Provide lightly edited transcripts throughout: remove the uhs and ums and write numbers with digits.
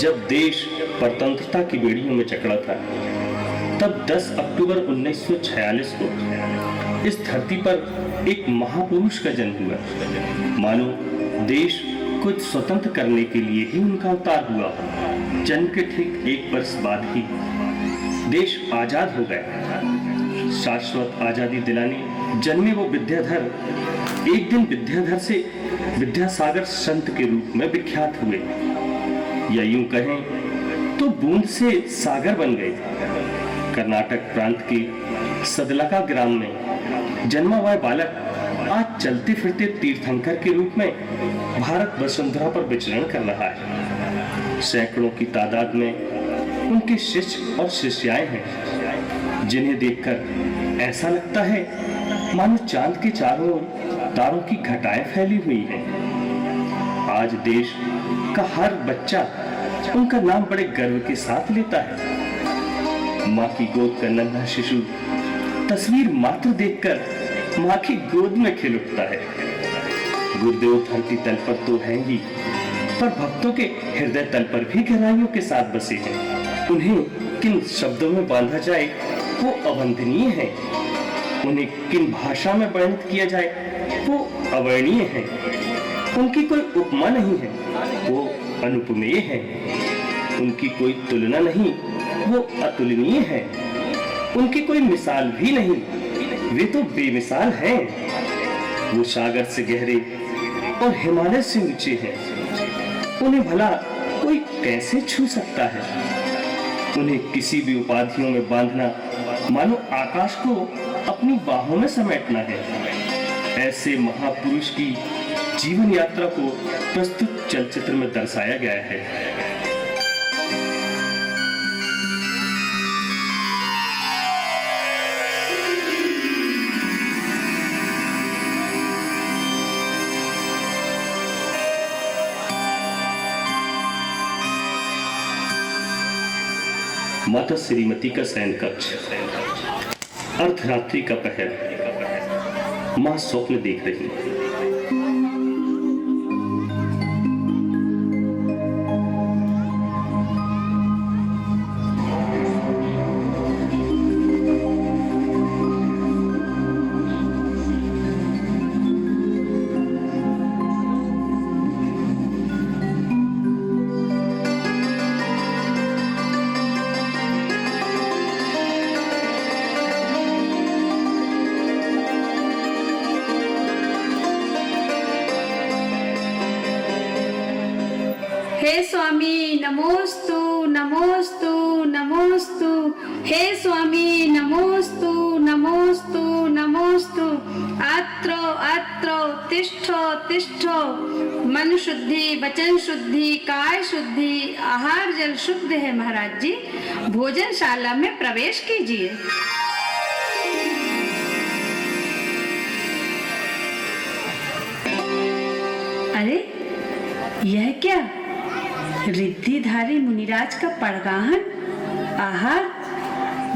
जब देश स्वतंत्रता की बेड़ियों में जकड़ा था, तब 10 अक्टूबर 1946 को इस धरती पर एक महापुरुष का जन्म हुआ। मानो देश को स्वतंत्र करने के लिए ही उनका अवतार हुआ। जन्म के ठीक 1 वर्ष बाद ही देश आजाद हो गया। शाश्वत आजादी दिलाने जन्मे वो विद्याधर एक दिन विद्याधर से विद्यासागर संत के रूप में विख्यात हुए, या यूं कहें तो बूंद से सागर बन गए। कर्नाटक प्रांत के सदलका ग्राम में जन्मा हुआ बालक आज चलते फिरते तीर्थंकर के रूप में भारत वसुंधरा पर विचरण कर रहा है। सैकड़ों की तादाद में उनके शिष्य और शिष्याएं हैं, जिन्हें देखकर ऐसा लगता है मानो चांद के चारों ओर तारों की घटाएं फैली हुई हैं। आज देश का हर बच्चा उनका नाम बड़े गर्व के साथ लेता है। माँ की गोद का नन्हा शिशु तस्वीर मात्र देखकर माँ की गोद में खिल उठता है। गुरुदेव धरती तल पर तो हैं ही, पर भक्तों के हृदय तल पर भी गहराइयों के साथ बसे हैं। उन्हें किन शब्दों में बांधा जाए वो अवंदनीय है, उन्हें किन भाषा में वर्णित किया जाए वो अवर्णीय है। उनकी कोई उपमा नहीं है, वो अनुपमेय है। उनकी कोई तुलना नहीं, वो अतुलनीय है। उनकी कोई मिसाल भी नहीं, वे तो बेमिसाल हैं। वो सागर से गहरे और हिमालय से ऊंचे हैं। उन्हें भला कोई कैसे छू सकता है? उन्हें किसी भी उपाधियों में बांधना मानो आकाश को अपनी बाहों में समेटना है। ऐसे महापुरुष की जीवन यात्रा को प्रस्तुत चलचित्र में दर्शाया गया है। माता श्रीमती का शयन कक्ष। अर्धरात्रि का पहर। मां स्वप्न देख रही है। हे स्वामी नमोस्तु नमोस्तु नमोस्तु। हे स्वामी नमोस्तु नमोस्तु नमोस्तु। आत्रो आत्रो तिष्ठो तिष्ठो। मन शुद्धि, वचन शुद्धि, काय शुद्धि, आहार जल शुद्ध है महाराज जी। भोजनशाला में प्रवेश कीजिए। अरे यह क्या? रिद्धिधारी मुनिराज का पड़गाहन। आहा,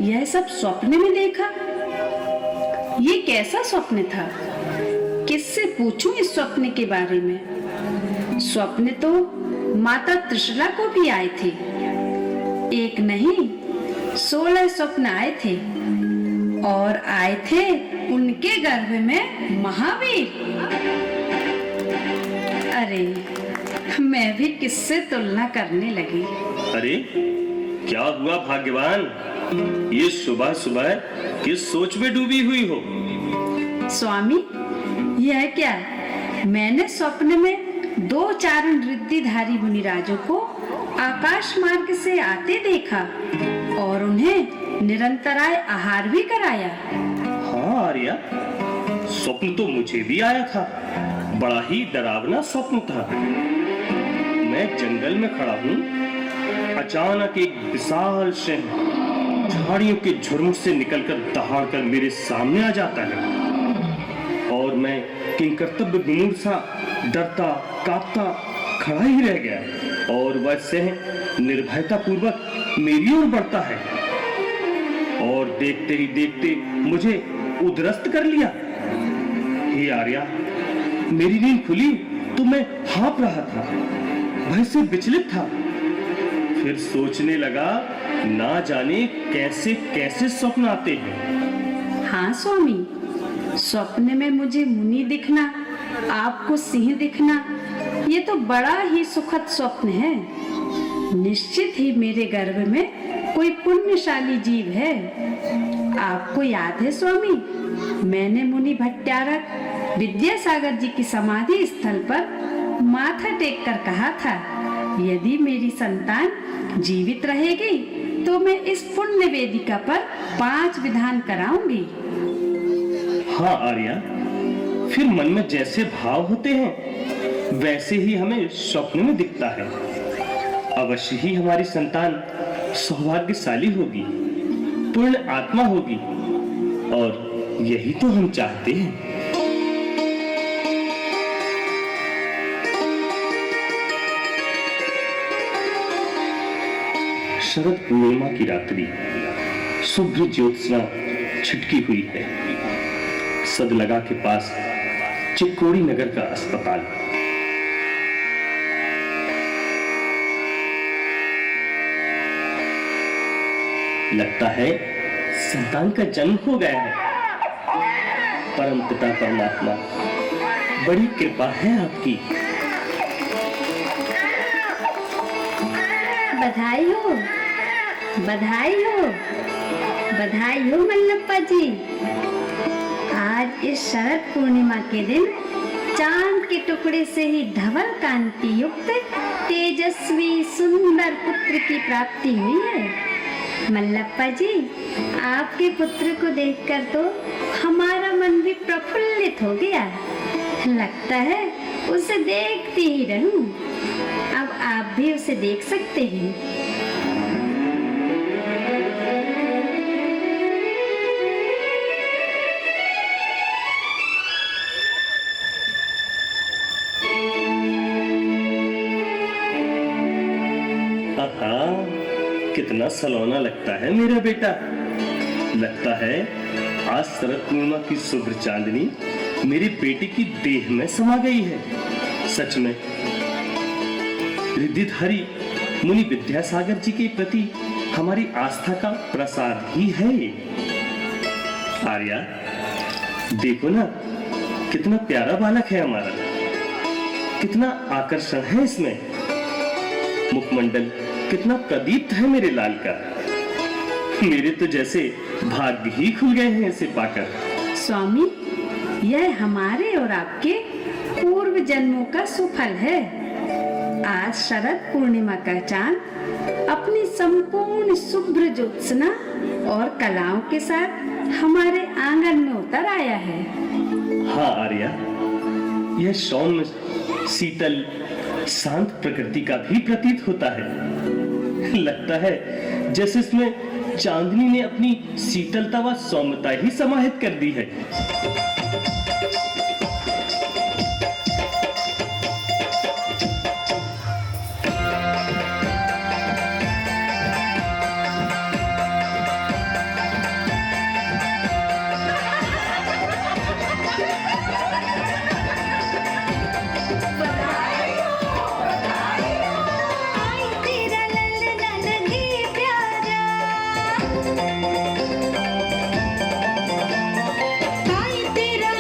यह सब स्वप्न में देखा। ये कैसा स्वप्न था? किससे पूछूं इस स्वप्न के बारे में? स्वप्न तो माता त्रिशला को भी आए थे। एक नहीं 16 स्वप्न आए थे, और आए थे उनके गर्भ में महावीर। अरे मैं भी किससे तुलना करने लगी। अरे क्या हुआ भाग्यवान? ये सुबह सुबह किस सोच में डूबी हुई हो? स्वामी, यह क्या? मैंने स्वप्न में 2 चारण रिद्धिधारी मुनिराजों को आकाश मार्ग से आते देखा और उन्हें निरंतराय आहार भी कराया। हाँ आर्या, स्वप्न तो मुझे भी आया था। बड़ा ही डरावना स्वप्न था। मैं जंगल में खड़ा हूँ, अचानक एक विशाल सिंह झाड़ियों के झुरमुट से निकलकर दहाड़कर मेरे सामने आ जाता है, और मैं किंकर्तव्य विमूढ़ सा डरता कांपता खड़ा ही रह गया। और वह सिंह निर्भयता पूर्वक मेरी ओर बढ़ता है, और देखते ही देखते मुझे उद्रस्त कर लिया। हे आर्या, मेरी नींद खुली तो मैं हाँप रहा था, भय से विचलित था। फिर सोचने लगा, ना जाने कैसे कैसे स्वप्न आते हैं। हाँ स्वामी, स्वप्न में मुझे मुनि दिखना, आपको सिंह दिखना, ये तो बड़ा ही सुखद स्वप्न है। निश्चित ही मेरे गर्भ में कोई पुण्यशाली जीव है। आपको याद है स्वामी, मैंने मुनि भट्टारक विद्यासागर जी की समाधि स्थल पर माथा टेक कर कहा था, यदि मेरी संतान जीवित रहेगी तो मैं इस पुण्य वेदिका पर 5 विधान कराऊंगी। हाँ आर्या, फिर मन में जैसे भाव होते हैं वैसे ही हमें स्वप्न में दिखता है। अवश्य ही हमारी संतान सौभाग्यशाली होगी, पूर्ण आत्मा होगी, और यही तो हम चाहते हैं। शरद पूर्णिमा की रात्रि, शुभ्र ज्योत्सना छिटकी हुई है। सदलगा के पास चिक्कोड़ी नगर का अस्पताल। लगता है संतान का जन्म हो गया है। परम पिता परमात्मा, बड़ी कृपा है आपकी। बधाई हो, बधाई हो, बधाई हो मल्लप्पा जी। आज इस शरद पूर्णिमा के दिन चांद के टुकड़े से ही धवल कांति युक्त तेजस्वी सुंदर पुत्र की प्राप्ति हुई है। मल्लप्पा जी, आपके पुत्र को देखकर तो हमारा मन भी प्रफुल्लित हो गया। लगता है उसे देखती ही रहूं। अब आप भी उसे देख सकते हैं। कितना सलोना लगता है मेरा बेटा। लगता है आज शरद पूर्णिमा की शुभ्र चांदनी मेरे बेटे की देह में समा गई है। सच में रिद्धिधारी मुनि विद्यासागर जी के प्रति हमारी आस्था का प्रसार ही है ये। आर्या, देखो ना, कितना प्यारा बालक है हमारा, कितना आकर्षण है इसमें। मुखमंडल कितना प्रदीप्त है मेरे लाल का। मेरे तो जैसे भाग्य ही खुल गए हैं इसे पाकर। स्वामी, यह हमारे और आपके पूर्व जन्मों का सुफल है। आज शरद पूर्णिमा का चांद अपनी संपूर्ण शुभ्र ज्योत्सना और कलाओं के साथ हमारे आंगन में उतर आया है। हाँ आर्या, यह सौम्य शीतल शांत प्रकृति का भी प्रतीत होता है। लगता है जैसे इसमें चांदनी ने अपनी शीतलता व सौम्यता ही समाहित कर दी है। आई तेरा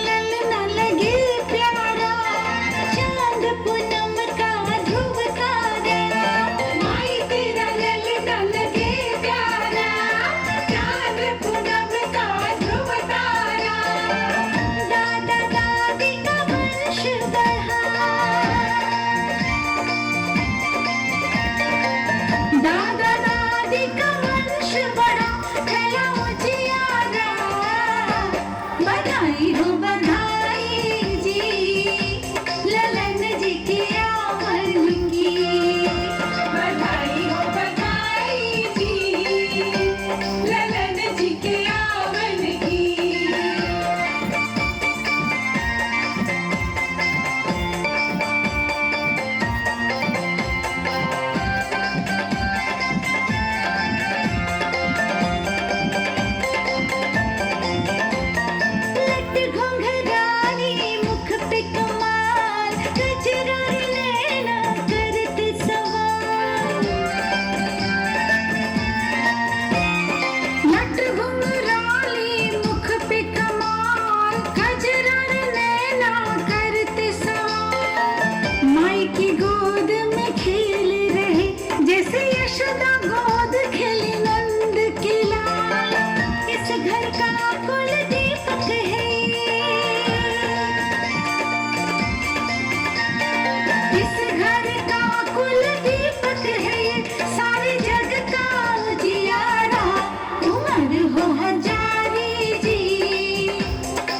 पार हो हजारी जी,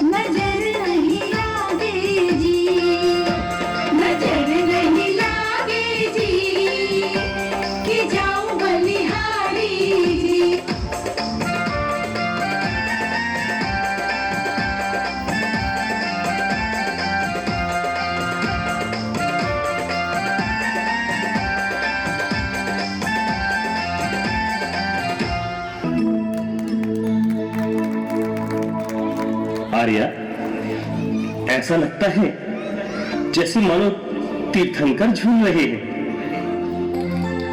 नजर नहीं लागे जी, नजर नहीं लागे जी, कि जाऊं बलिहारी जी। आर्या, ऐसा लगता है जैसे मानो तीर्थंकर झूम रहे हैं।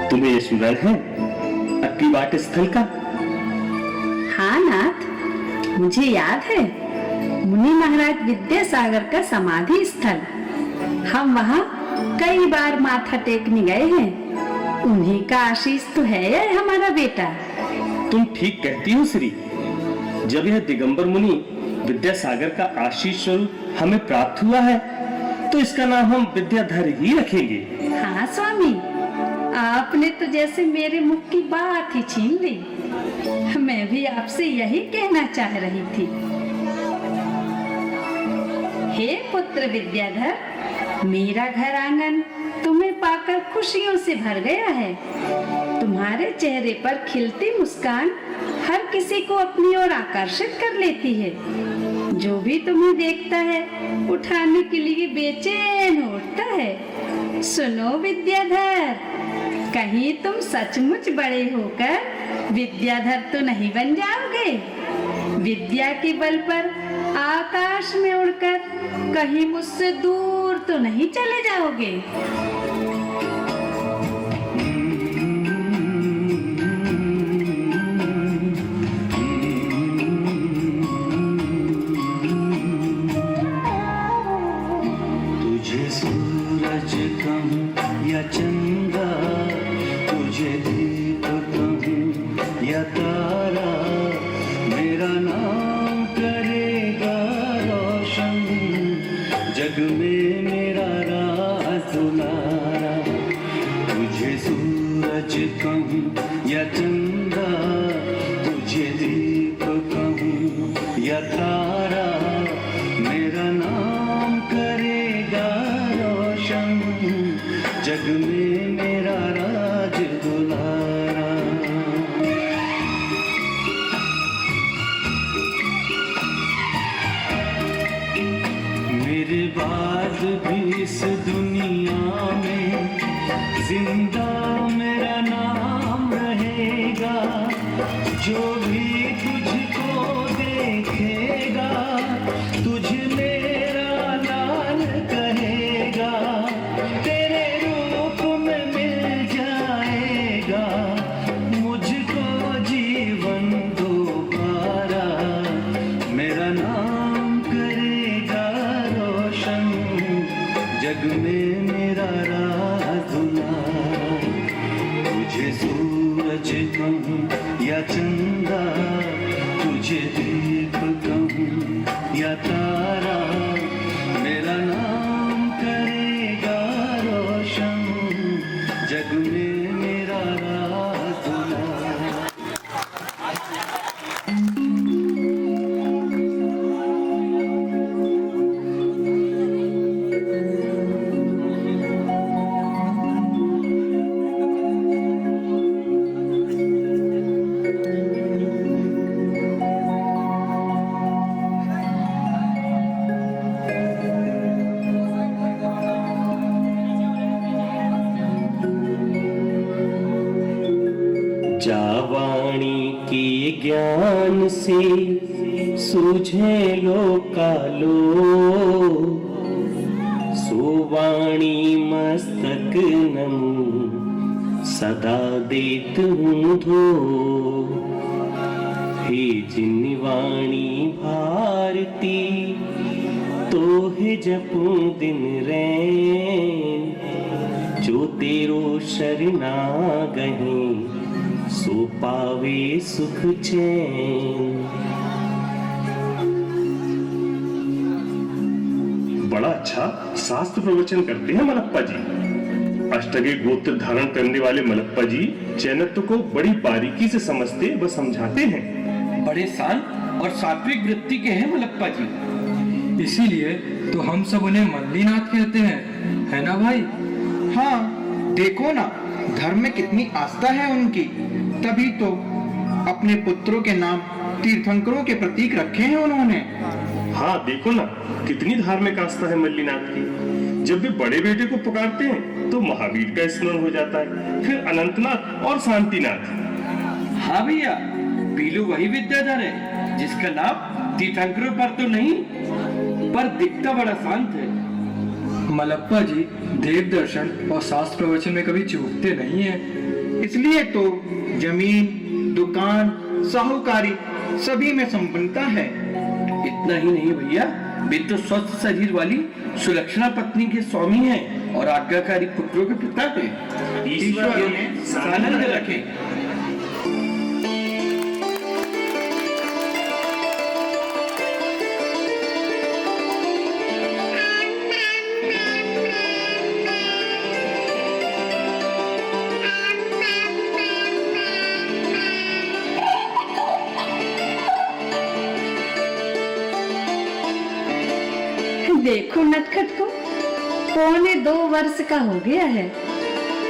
तुम्हें ये स्मरण है अक्की बाट स्थल का? हाँ नाथ, मुझे याद है। मुनि महाराज विद्यासागर का समाधि स्थल। हम वहाँ कई बार माथा टेकने गए हैं। उन्हीं का आशीष तो है यह हमारा बेटा। तुम ठीक कहती हो श्री। जब यह दिगंबर मुनि विद्यासागर का आशीष स्वरूप हमें प्राप्त हुआ है तो इसका नाम हम विद्याधर ही रखेंगे। हाँ स्वामी, आपने तो जैसे मेरे मुख की बात ही छीन ली। मैं भी आपसे यही कहना चाह रही थी। हे पुत्र विद्याधर, मेरा घर आंगन तुम्हें पाकर खुशियों से भर गया है। तुम्हारे चेहरे पर खिलती मुस्कान हर किसी को अपनी ओर आकर्षित कर लेती है। जो भी तुम्हें देखता है उठाने के लिए बेचैन उठता है। सुनो विद्याधर, कहीं तुम सचमुच बड़े होकर विद्याधर तो नहीं बन जाओगे? विद्या के बल पर आकाश में उड़कर कहीं मुझसे दूर तो नहीं चले जाओगे? तुझे सूरज कहूँ या चंदा, तुझे दीप कहूँ या तारा, मेरा नाम करेगा रोशन, जग में मेरा राज दुलारा। तुझे सूरज कहूँ या चंदा, तुझे दीप कहूँ या तारा, मेरा नाम करेगा रोशन, जग में मेरा राज दुलारा। मेरे बाद भी इस दुनिया में जिंदा मेरा नाम रहेगा। जो भी तुझको देखेगा तुझ मेरा लाल कहेगा। तेरे रूप में मिल जाएगा मुझको जीवन दोबारा। मेरा नाम करेगा रोशन, जग में मेरा राज दुलारा। तुझे सूरज कहूँ या चंदा, तुझे दीप कहूँ या तारा, मेरा नाम करेगा रोशन, जग में मेरा राज दुलारा। जावाणी के ज्ञान से सूझे लोकालो, सुवाणी मस्तक नमु सदा देत हूँ धो। हे जिनवाणी भारती तोहे जपूं दिन रैन, जो तेरो शरणा गहे सो पावे सुख चैन। बड़ा अच्छा शास्त्र प्रवचन करते हैं मलप्पा जी। अष्टगे गोत्र धारण करने वाले मलप्पा जी चैनत्व को बड़ी बारीकी से समझते व समझाते हैं। बड़े शांत और सात्विक वृत्ति के हैं मलप्पा जी। इसीलिए तो हम सब उन्हें मल्लीनाथ कहते हैं, है ना भाई? हाँ, देखो ना, धर्म में कितनी आस्था है उनकी, तभी तो अपने पुत्रों के नाम तीर्थंकरों के प्रतीक रखे हैं उन्होंने। हाँ देखो ना, कितनी धार्मिक आस्था है मल्लीनाथ की। जब भी बड़े बेटे को पुकारते हैं तो महावीर का स्मरण हो जाता है, फिर अनंतनाथ और शांतिनाथ। हाँ भैया, पीलू वही विद्याधर है जिसका नाम तीर्थंकरों पर तो नहीं, पर दिखता बड़ा शांत है। मलप्पा जी देव दर्शन और शास्त्र प्रवचन में कभी चूकते नहीं है। इसलिए तो जमीन, दुकान, साहूकारी सभी में संपन्नता है। इतना ही नहीं भैया, वे तो स्वस्थ शरीर वाली सुलक्षणा पत्नी के स्वामी हैं और आज्ञाकारी पुत्रों के पिता हैं। ईश्वर उन्हें सानंद रखे। देखो नटखट को, 1.25 वर्ष का हो गया है,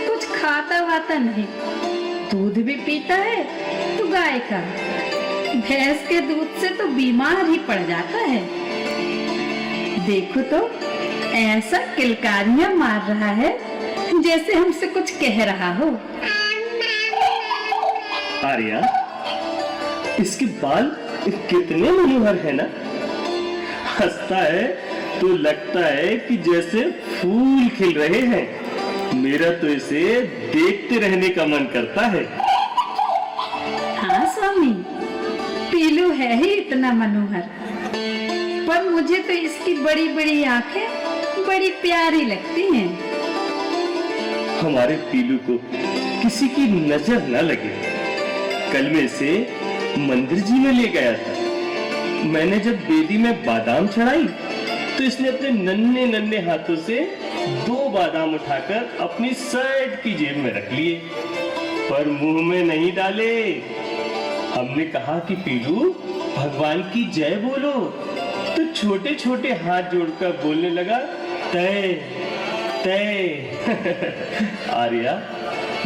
कुछ खाता वाता नहीं, दूध भी पीता है तो गाय का, भैंस के दूध से तो बीमार ही पड़ जाता है। देखो तो ऐसा किलकारियां मार रहा है जैसे हमसे कुछ कह रहा हो। आर्या, इसके बाल कितने मनोहर है ना। हंसता है तो लगता है कि जैसे फूल खिल रहे हैं। मेरा तो इसे देखते रहने का मन करता है। हाँ स्वामी, पीलू है ही इतना मनोहर, पर मुझे तो इसकी बड़ी बड़ी आंखें बड़ी प्यारी लगती हैं। हमारे पीलू को किसी की नजर न लगे। कल मैं इसे मंदिर जी में ले गया था। मैंने जब बेदी में बादाम चढ़ाई तो इसने अपने नन्हे नन्हे हाथों से 2 बादाम उठाकर अपनी शर्ट की जेब में रख लिए, पर मुंह में नहीं डाले। हमने कहा कि पीलू भगवान की जय बोलो, तो छोटे छोटे हाथ जोड़कर बोलने लगा, तय तय। आर्या,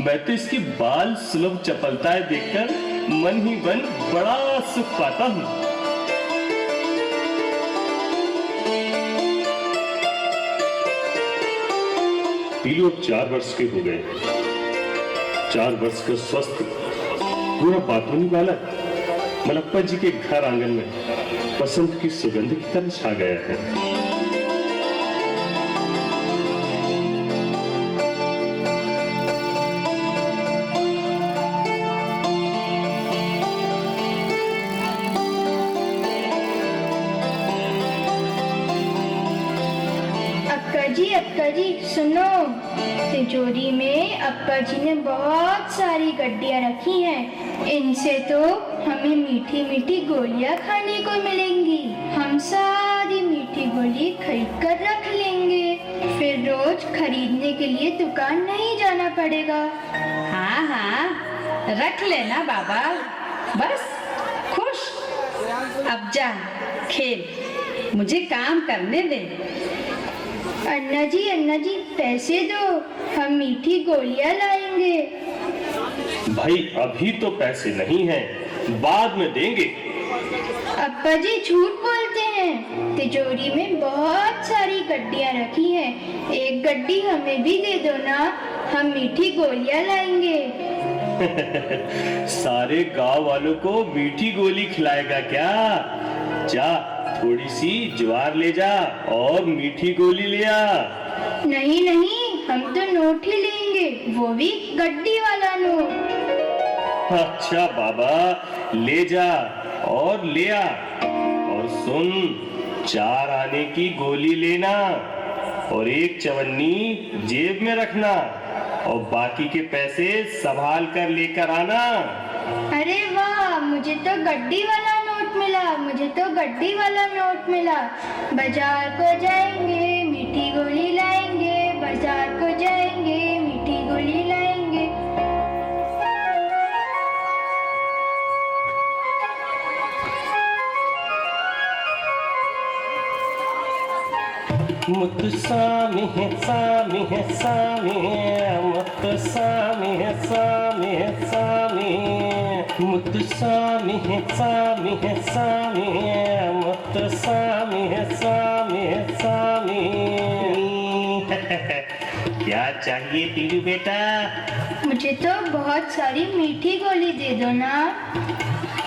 मैं तो इसकी बाल सुलभ चपलताएं देखकर मन ही मन बड़ा सुख पाता हूँ। पीलू अब 4 वर्ष के हो गए। 4 वर्ष का स्वस्थ पूरा बातूनी बालक मलप्पा जी के घर आंगन में बसंत की सुगंध की तरह छा गया है। अक्का जी सुनो, तिजोरी में अक्का जी ने बहुत सारी गड्डियां रखी हैं। इनसे तो हमें मीठी मीठी गोलियां खाने को मिलेंगी। हम सारी मीठी गोली खरीद कर रख लेंगे, फिर रोज खरीदने के लिए दुकान नहीं जाना पड़ेगा। हाँ हाँ, रख लेना बाबा, बस खुश। अब जा खेल, मुझे काम करने दे। अन्ना जी पैसे दो, हम मीठी गोलियां लाएंगे। भाई अभी तो पैसे नहीं हैं, बाद में देंगे। अप्पा जी झूठ बोलते हैं, तिजोरी में बहुत सारी गड्डियां रखी हैं। एक गड्डी हमें भी दे दो ना, हम मीठी गोलियां लाएंगे। सारे गांव वालों को मीठी गोली खिलाएगा क्या? जा थोड़ी सी ज्वार ले जा और मीठी गोली ले आ। नहीं नहीं, हम तो नोट ही लेंगे, वो भी गड्डी वाला नोट। अच्छा बाबा, ले जा और ले आ। और सुन, 4 आने की गोली लेना और 1 चवन्नी जेब में रखना और बाकी के पैसे संभाल कर लेकर आना। अरे वाह, मुझे तो गड्डी वाला नोट मिला, मुझे तो गड्डी वाला नोट मिला। बाजार को जाएंगे मीठी गोली लाएंगे, बाजार को जाएंगे मीठी गोली लाएंगे। मुत्तु स्वामी है स्वामी है स्वामी, मुत्तु स्वामी है स्वामी है स्वामी, मुत्तु स्वामी है स्वामी है स्वामी, मुत्तु स्वामी है स्वामी है स्वामी। क्या चाहिए तीनू बेटा? मुझे तो बहुत सारी मीठी गोली दे दो ना।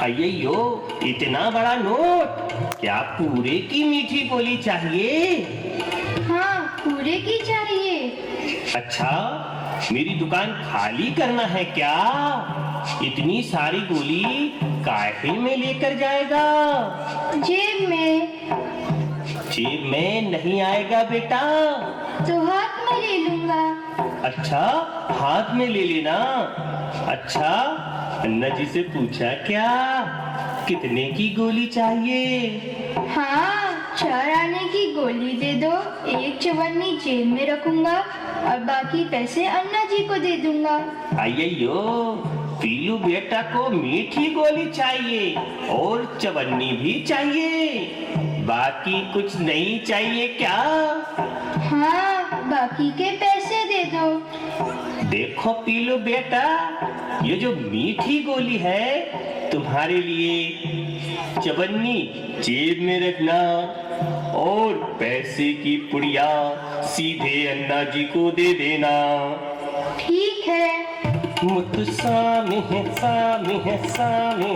अय्यो, इतना बड़ा नोट? क्या पूरे की मीठी गोली चाहिए? हाँ, पूरे की चाहिए। अच्छा, मेरी दुकान खाली करना है क्या? इतनी सारी गोली काहे में लेकर जाएगा? जेब में। जेब में नहीं आएगा बेटा। तो हाथ में ले लूंगा। अच्छा, हाथ में ले लेना। अच्छा, अन्ना जी से पूछा क्या कितने की गोली चाहिए? हाँ, 4 आने की गोली दे दो, 1 चवन्नी जेब में रखूंगा और बाकी पैसे अन्ना जी को दे दूंगा। अय्यो, पीलू बेटा को मीठी गोली चाहिए और चवन्नी भी चाहिए, बाकी कुछ नहीं चाहिए क्या? हाँ, बाकी के पैसे दे दो। देखो पीलू बेटा, ये जो मीठी गोली है तुम्हारे लिए, चवन्नी जेब में रखना और पैसे की पुड़िया सीधे अन्ना जी को दे देना। ठीक है। मुत्तु स्वामी है स्वामी है स्वामी,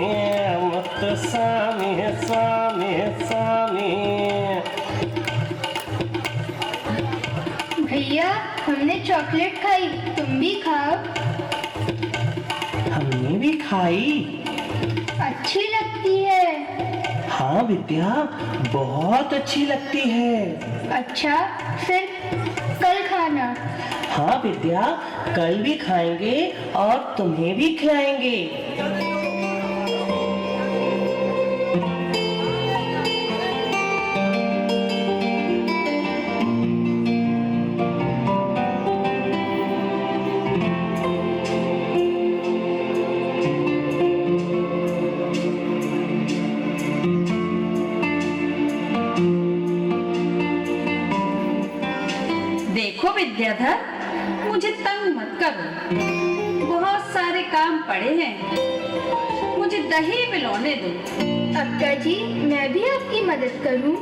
मुत्तु स्वामी है स्वामी है स्वामी। भैया, हमने चॉकलेट खाई, तुम भी खाओ। हमने भी खाई। अच्छी लगती है। हाँ विद्या, बहुत अच्छी लगती है। अच्छा, फिर कल खाना। हाँ विद्या, कल भी खाएंगे और तुम्हें भी खिलाएंगे। देखो विद्याधर, मुझे तंग मत करो, बहुत सारे काम पड़े हैं, मुझे दही पिलाने दो। अक्का जी, मैं भी आपकी मदद करूं?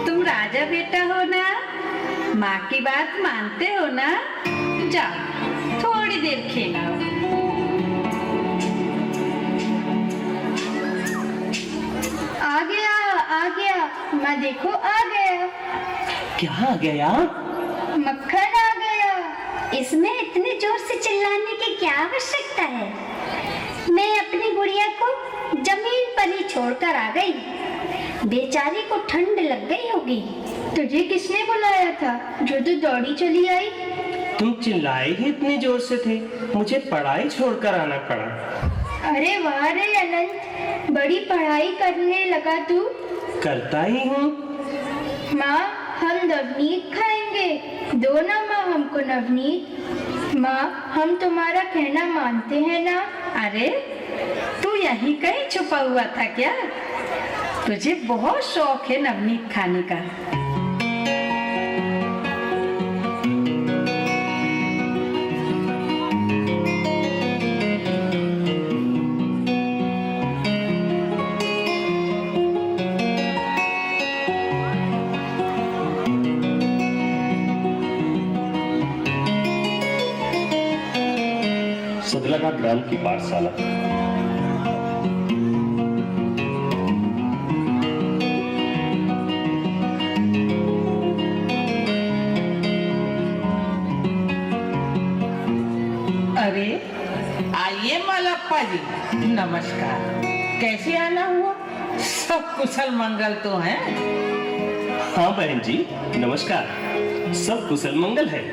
तुम राजा बेटा हो ना, माँ की बात मानते हो ना? जाओ, थोड़ी देर खेलाओ। आ गया, माँ देखो आ गया। क्या आ गया? मक्खन आ गया। इसमें इतने जोर से चिल्लाने की क्या आवश्यकता है? मैं अपनी गुड़िया को जमीन पर ही छोड़कर आ गई, बेचारी को ठंड लग गई होगी। तुझे किसने बुलाया था जो तू दौड़ी चली आई? तुम चिल्लाए ही इतने जोर से थे, मुझे पढ़ाई छोड़कर आना पड़ा। अरे वाह रे अनंत, बड़ी पढ़ाई करने लगा तू। करता ही हूँ। माँ, हम नवनीत खाएंगे, दो ना माँ हमको नवनीत। माँ, हम तुम्हारा कहना मानते हैं ना? अरे, तू यहीं कहीं छुपा हुआ था क्या? तुझे बहुत शौक है नवनीत खाने का। सदलगा ग्राम की पाठशाला। अरे आइए मलप्पा जी, नमस्कार। कैसे आना हुआ? सब कुशल मंगल तो है? हाँ बहन जी, नमस्कार। सब कुशल मंगल है।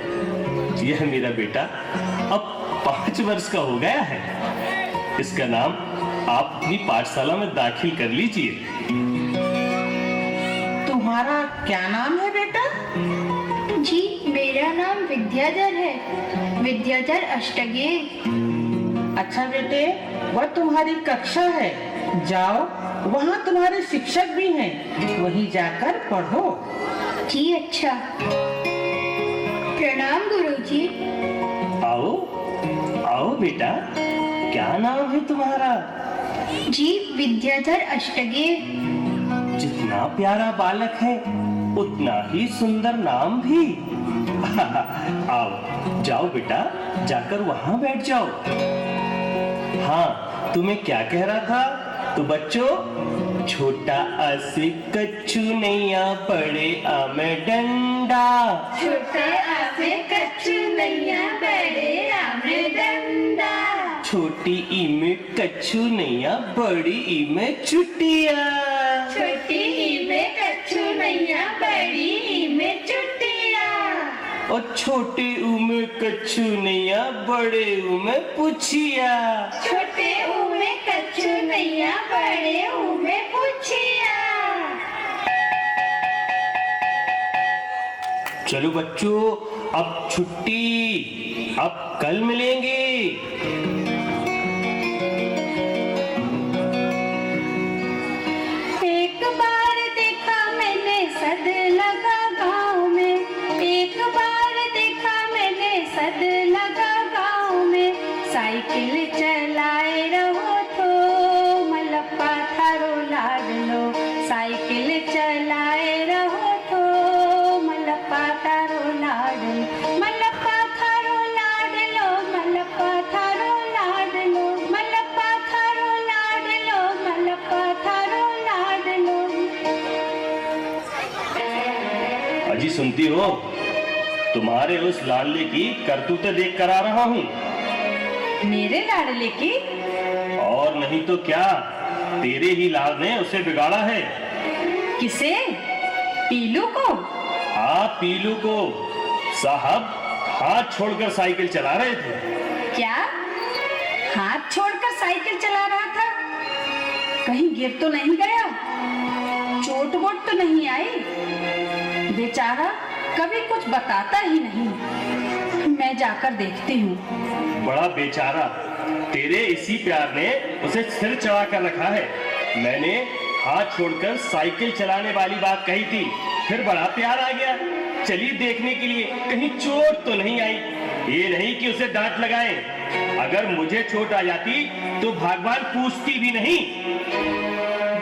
यह मेरा बेटा अब 5 वर्ष का हो गया है। इसका नाम आप अपनी पाठशाला में दाखिल कर लीजिए। तुम्हारा क्या नाम है बेटा? जी, मेरा नाम विद्याधर है, विद्याधर अष्टगेर। अच्छा बेटे, वह तुम्हारी कक्षा है, जाओ, वहाँ तुम्हारे शिक्षक भी हैं, वहीं जाकर पढ़ो। जी अच्छा। प्रणाम गुरुजी। आओ आओ बेटा, क्या नाम है तुम्हारा? जी विद्याधर अष्टगे। जितना प्यारा बालक है उतना ही सुंदर नाम भी। आओ जाओ बेटा, जाकर वहां बैठ जाओ। हाँ, तुम्हें क्या कह रहा था? तो बच्चों, छोटा असे कच्चू नैया, बड़े आम डंडा। छोटे आमे कच्चू नैया, बड़े आमे डंडा। छोटी ई में कच्चू नैया, बड़ी ई में चुटिया। छोटी ई में कच्चू नैया, बड़ी ई में चुटिया। और छोटे ऊ में कच्चू नैया, बड़े ऊ में पुछिया। छोटे ऊ में कच्चू नैया, बड़े ऊ में पुछिया। चलो बच्चों, अब छुट्टी, अब कल मिलेंगे। एक बार देखा मैंने सद लगा गाँव में, एक बार देखा मैंने सद लगा गाँव में। साइकिल चलाए रहो थो, मलप्पा थारो लाडलो। साइकिल चलाए रहो थो, मलप्पा थारो लाडलो। मलप्पा थारो लाडलो, मलप्पा थारो लाडलो। मलप्पा थारो लाडलो, मलप्पा थारो लाडलो। अजी सुनती हो? तुम्हारे उस लाडले की करतूतें देख कर आ रहा हूँ। मेरे लाडले की? और नहीं तो क्या, तेरे ही लाड ने उसे बिगाड़ा है। किसे? पीलू को? हाँ, पीलू को। साहब हाथ छोड़कर साइकिल चला रहे थे। क्या? हाथ छोड़कर साइकिल चला रहा था? कहीं गिर तो नहीं गया? चोट वोट तो नहीं आई? बेचारा कभी कुछ बताता ही नहीं। मैं जाकर देखती हूँ। बड़ा बेचारा, तेरे इसी प्यार ने उसे सिर चढ़ा कर रखा है। मैंने हाथ छोड़कर साइकिल चलाने वाली बात कही थी, फिर बड़ा प्यार आ गया। चलिए देखने के लिए, कहीं चोट तो नहीं आई। ये नहीं कि उसे डांट लगाएं। अगर मुझे चोट आ जाती तो भगवान पूछती भी नहीं।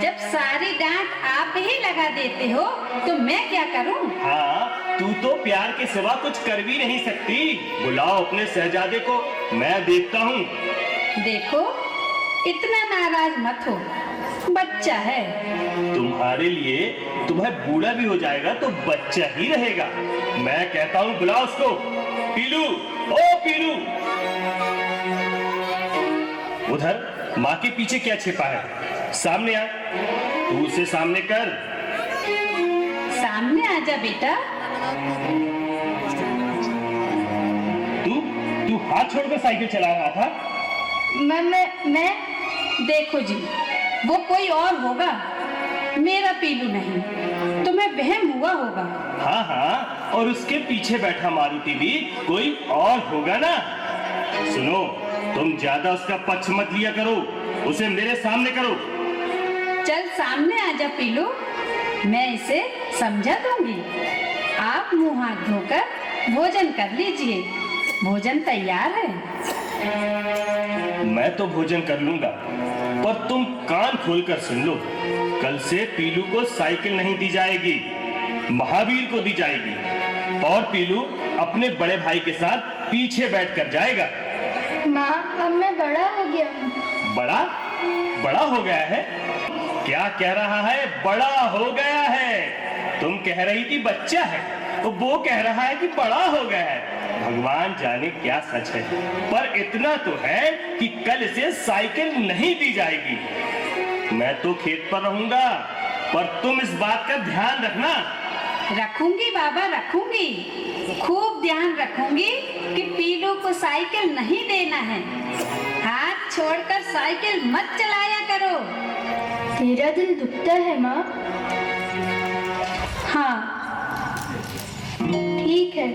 जब सारी डांट आप ही लगा देते हो तो मैं क्या करूं? हाँ, तू तो प्यार के सिवा कुछ कर भी नहीं सकती। बुलाओ अपने शहजादे को, मैं देखता हूँ। देखो, इतना नाराज मत हो, बच्चा है। तुम्हारे लिए तुम्हें बूढ़ा भी हो जाएगा तो बच्चा ही रहेगा। मैं कहता हूँ बुलाओ उसको। पीलू, ओ पीलू। उधर माँ के पीछे क्या छिपा है? सामने आ, तू उसे सामने कर। सामने आजा बेटा। तू हाथ छोड़कर साइकिल चला रहा था। मैं देखो जी, वो कोई और होगा, मेरा पीलू नहीं। तुम्हें वहम हुआ होगा। हाँ हाँ, और उसके पीछे बैठा मारुति भी कोई और होगा ना। सुनो, तुम ज्यादा उसका पक्ष मत लिया करो, उसे मेरे सामने करो। चल सामने आजा पीलू, मैं इसे समझा दूंगी। आप मुंह हाथ धोकर भोजन कर लीजिए, भोजन तैयार है। मैं तो भोजन कर लूंगा, पर तुम कान खोलकर सुन लो। कल से पीलू को साइकिल नहीं दी जाएगी, महावीर को दी जाएगी। और पीलू अपने बड़े भाई के साथ पीछे बैठकर जाएगा। माँ, अब मैं बड़ा हो गया हूँ। बड़ा? बड़ा हो गया है? क्या कह रहा है? बड़ा हो गया है। तुम कह रही थी बच्चा है, तो वो कह रहा है कि बड़ा हो गया है। भगवान जाने क्या सच है, पर इतना तो है कि कल इसे साइकिल नहीं दी जाएगी। मैं तो खेत पर रहूंगा, पर तुम इस बात का ध्यान रखना। रखूंगी बाबा, रखूंगी, खूब ध्यान रखूंगी कि पीलू को साइकिल नहीं देना है। हाथ छोड़कर साइकिल मत चलाया करो। तेरा दिल दुखता है माँ? हाँ, ठीक है,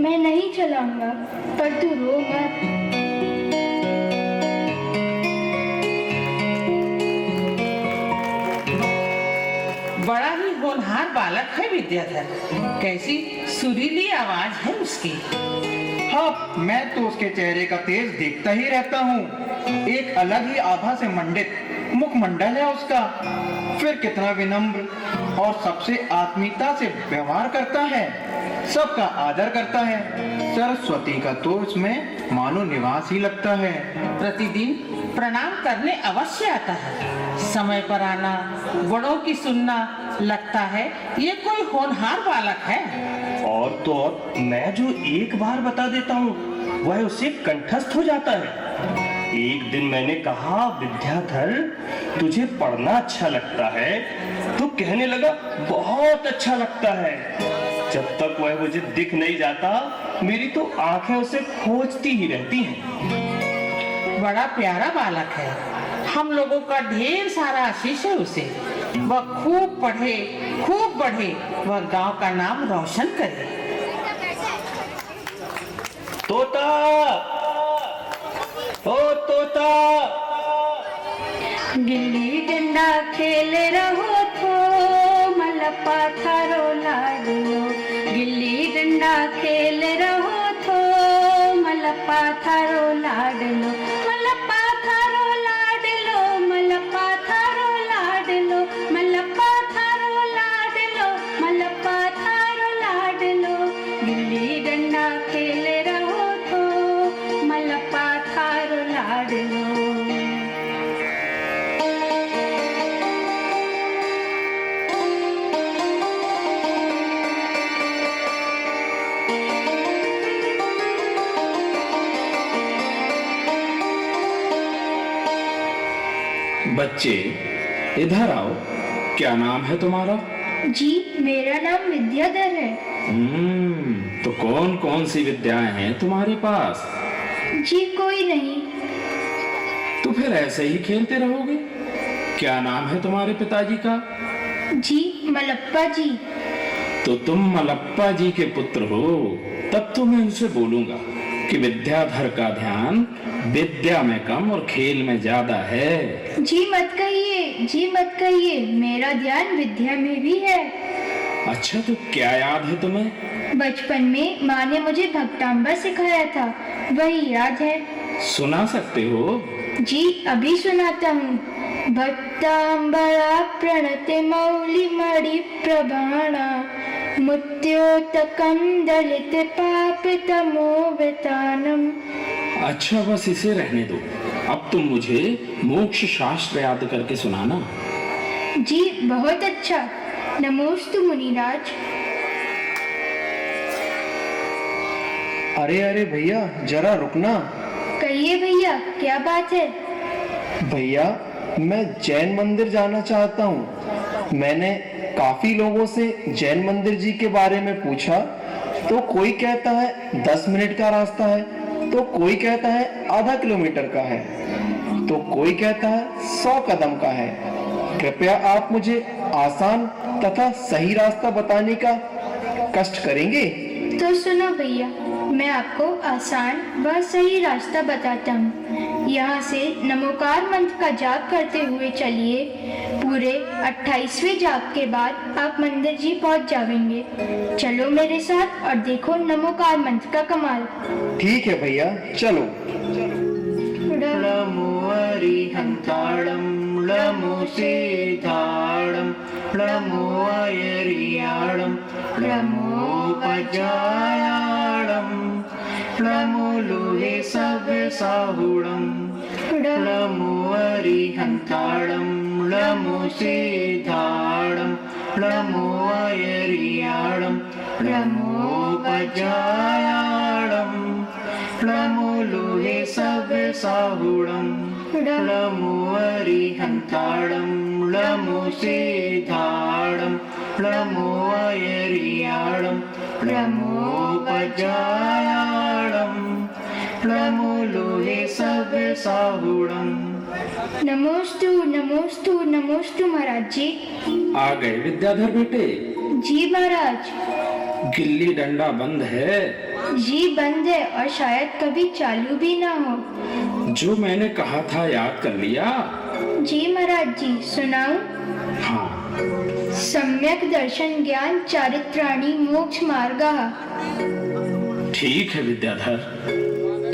मैं नहीं चलाऊंगा, पर तू रो मत। बड़ा ही हो होनहार बालक है विद्याधर। कैसी सुरीली आवाज है उसकी। हाँ, मैं तो उसके चेहरे का तेज देखता ही रहता हूँ। एक अलग ही आभा से मंडित मुखमंडल है उसका। फिर कितना विनम्र और सबसे आत्मीयता से व्यवहार करता है, सबका आदर करता है। सरस्वती का तो इसमें मानो निवास ही लगता है। प्रतिदिन प्रणाम करने अवश्य आता है, समय पर आना, बड़ों की सुनना। लगता है ये कोई होनहार बालक है। और तो और मैं जो एक बार बता देता हूँ वह उसे कंठस्थ हो जाता है। एक दिन मैंने कहा, विद्याधर तुझे पढ़ना अच्छा लगता है? तो कहने लगा, बहुत अच्छा लगता है। जब तक वह मुझे दिख नहीं जाता मेरी तो आंखें उसे खोजती ही रहती हैं। बड़ा प्यारा बालक है, हम लोगों का ढेर सारा आशीष है उसे। वह खूब पढ़े, खूब बढ़े, वह गांव का नाम रोशन करे। तोता, ओ तोता, गिल्ली डंडा खेल रहो थो, मलप्पा थारो लाडलो। गिल्ली डंडा खेल रहो थो, मलप्पा थारो लाडलो। मलप्पा थारो लाडलो, मलप्पा थारो लाडलो, मलप्पा थारो लाडलो, मलप्पा थारो लाडलो। गिल्ली डंडा खेल रहो थो, मलप्पा थारो लाडलो। बच्चे इधर आओ। क्या नाम है तुम्हारा? जी, मेरा नाम विद्याधर है। तो कौन कौन सी विद्याएं हैं तुम्हारे पास? जी कोई नहीं। तो फिर ऐसे ही खेलते रहोगे? क्या नाम है तुम्हारे पिताजी का? जी, मलप्पा जी। तो तुम मलप्पा जी के पुत्र हो। तब तो मैं उनसे बोलूंगा कि विद्याधर का ध्यान विद्या में कम और खेल में ज्यादा है। जी मत कहिए, जी मत कहिए, मेरा ध्यान विद्या में भी है। अच्छा, तो क्या याद है तुम्हें? बचपन में माँ ने मुझे भक्तांबर सिखाया था, वही याद है। सुना सकते हो? जी अभी सुनाता हूँ। भक्तांबरा प्रणते मौली मणि प्रभाणा, मुत्योतकम दलित पाप तमोवतानम। अच्छा, बस इसे रहने दो। अब तुम मुझे मोक्ष शास्त्र याद करके सुनाना। जी बहुत अच्छा। नमोस्तु मुनिराज। अरे अरे भैया, जरा रुकना। कहिए भैया, क्या बात है? भैया, मैं जैन मंदिर जाना चाहता हूँ। मैंने काफी लोगों से जैन मंदिर जी के बारे में पूछा, तो कोई कहता है 10 मिनट का रास्ता है, तो कोई कहता है आधा किलोमीटर का है, तो कोई कहता है 100 कदम का है। कृपया आप मुझे आसान तथा सही रास्ता बताने का कष्ट करेंगे? तो सुनो भैया, मैं आपको आसान व सही रास्ता बताता हूँ। यहाँ से नमोकार मंत्र का जाप करते हुए चलिए। पूरे 28वें जाप के बाद आप मंदिर जी पहुँच जाएंगे। चलो मेरे साथ और देखो नमोकार मंत्र का कमाल। ठीक है भैया, चलो। लमो सीधाड़म, लमो अयरियाड़म, लमो पजायाड़म, लमो लोहे सब साहुड़म, लमो अरिहंताड़म, लमो सीधाड़म, लमो अयरियाड़म, लमो पजायाड़म, लमो लोहे सब साहुड़म, लमो अरिहंताड़म, लमो सीधाड़म, लमो अयरियाड़म, लमो पजायाड़म, लमो लोहे सब साहुड़म। नमोस्तु नमोस्तु नमोस्तु महाराज जी। आ गए विद्याधर बेटे? जी महाराज। गिल्ली डंडा बंद है? जी बंद है, और शायद कभी चालू भी ना हो। जो मैंने कहा था याद कर लिया? जी महाराज जी, सुनाऊं? हाँ, सम्यक दर्शन ज्ञान चारित्राणि मोक्ष मार्गः। ठीक है विद्याधर,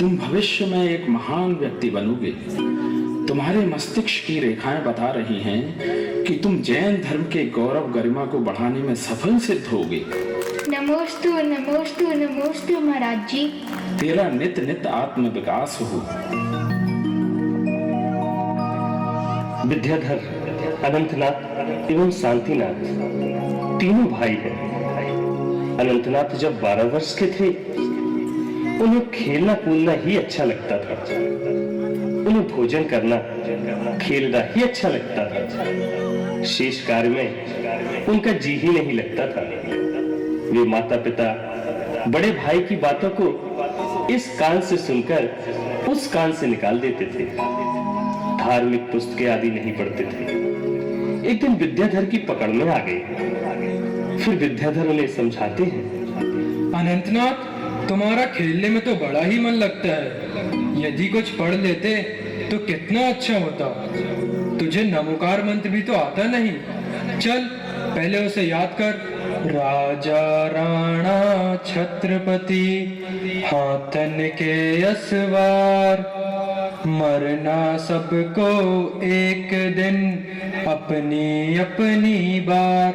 तुम भविष्य में एक महान व्यक्ति बनोगे। तुम्हारे मस्तिष्क की रेखाएं बता रही हैं कि तुम जैन धर्म के गौरव गरिमा को बढ़ाने में सफल सिद्ध होगे। नमोस्तु नमोस्तु नमोस्तु महाराज जी। तेरा नित नित आत्म विकास हो। विद्याधर, अनंतनाथ एवं शांतिनाथ तीनों भाई हैं। अनंतनाथ जब 12 वर्ष के थे उन्हें खेलना कूदना ही अच्छा लगता था। उन्हें भोजन करना खेलना ही अच्छा लगता था। शेष कार्य में उनका जी ही नहीं लगता था। वे माता पिता बड़े भाई की बातों को इस कान से सुनकर उस कान से निकाल देते थे। धार्मिक पुस्तकें आदि नहीं पढ़ते थे। एक दिन विद्याधर की पकड़ में आ गए। फिर विद्याधर उन्हें समझाते हैं, अनंतनाथ, तुम्हारा खेलने में तो बड़ा ही मन लगता है। यदि कुछ पढ़ लेते तो कितना अच्छा होता। तुझे नमोकार मंत्र भी तो आता नहीं। चल पहले उसे याद कर। राजा राणा छत्रपति हाथन के असवार, मरना सबको एक दिन अपनी अपनी बार।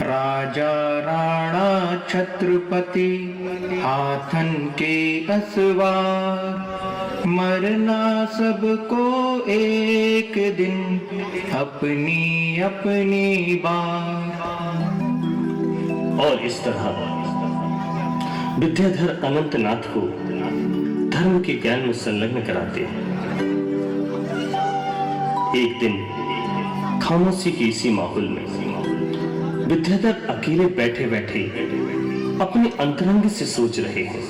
राजा राणा छत्रपति हाथन के असवार, मरना सबको एक दिन अपनी अपनी बार। और इस तरह विद्याधर अनंतनाथ को धर्म के ज्ञान में संलग्न कराते हैं। एक दिन खामोशी के इसी माहौल में विद्याधर अकेले बैठे बैठे अपने अंतरंग से सोच रहे हैं,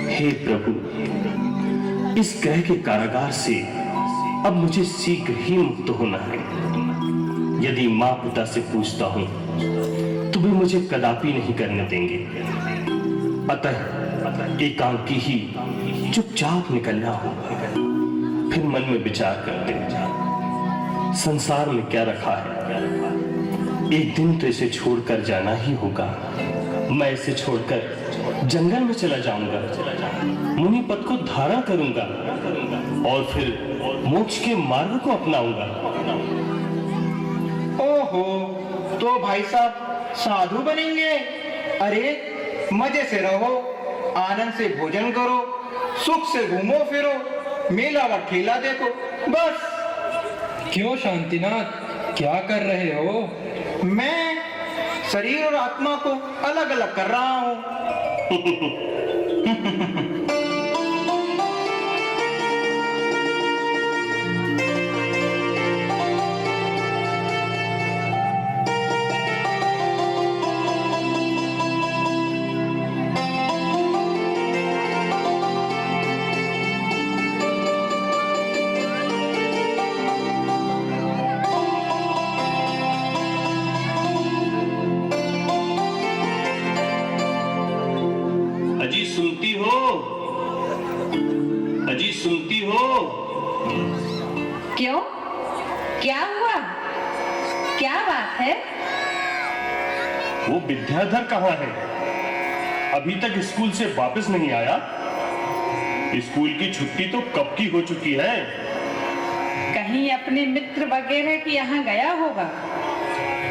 हे प्रभु, इस ग्रह के कारागार से अब मुझे शीघ्र ही मुक्त होना है। यदि मां पिता से पूछता हूं तो वे मुझे कदापि नहीं करने देंगे। अतः एकांकी ही चुपचाप निकलना होगा। फिर मन में विचार करते, संसार में क्या रखा है, एक दिन तो इसे छोड़कर जाना ही होगा। मैं इसे छोड़कर जंगल में चला जाऊंगा, मुनि पद को धारण करूंगा और फिर मोक्ष के मार्ग को अपनाऊंगा। ओहो, तो भाई साहब साधु बनेंगे? अरे मजे से रहो, आनंद से भोजन करो, सुख से घूमो फिरो, मेला व ठेला देखो, बस। क्यों शांतिनाथ, क्या कर रहे हो? मैं शरीर और आत्मा को अलग अलग कर रहा हूँ। अजी सुनती हो? क्यों, क्या हुआ? क्या बात है? वो विद्याधर कहाँ है? अभी तक स्कूल से वापस नहीं आया। स्कूल की छुट्टी तो कब की हो चुकी है। कहीं अपने मित्र वगैरह के यहाँ गया होगा।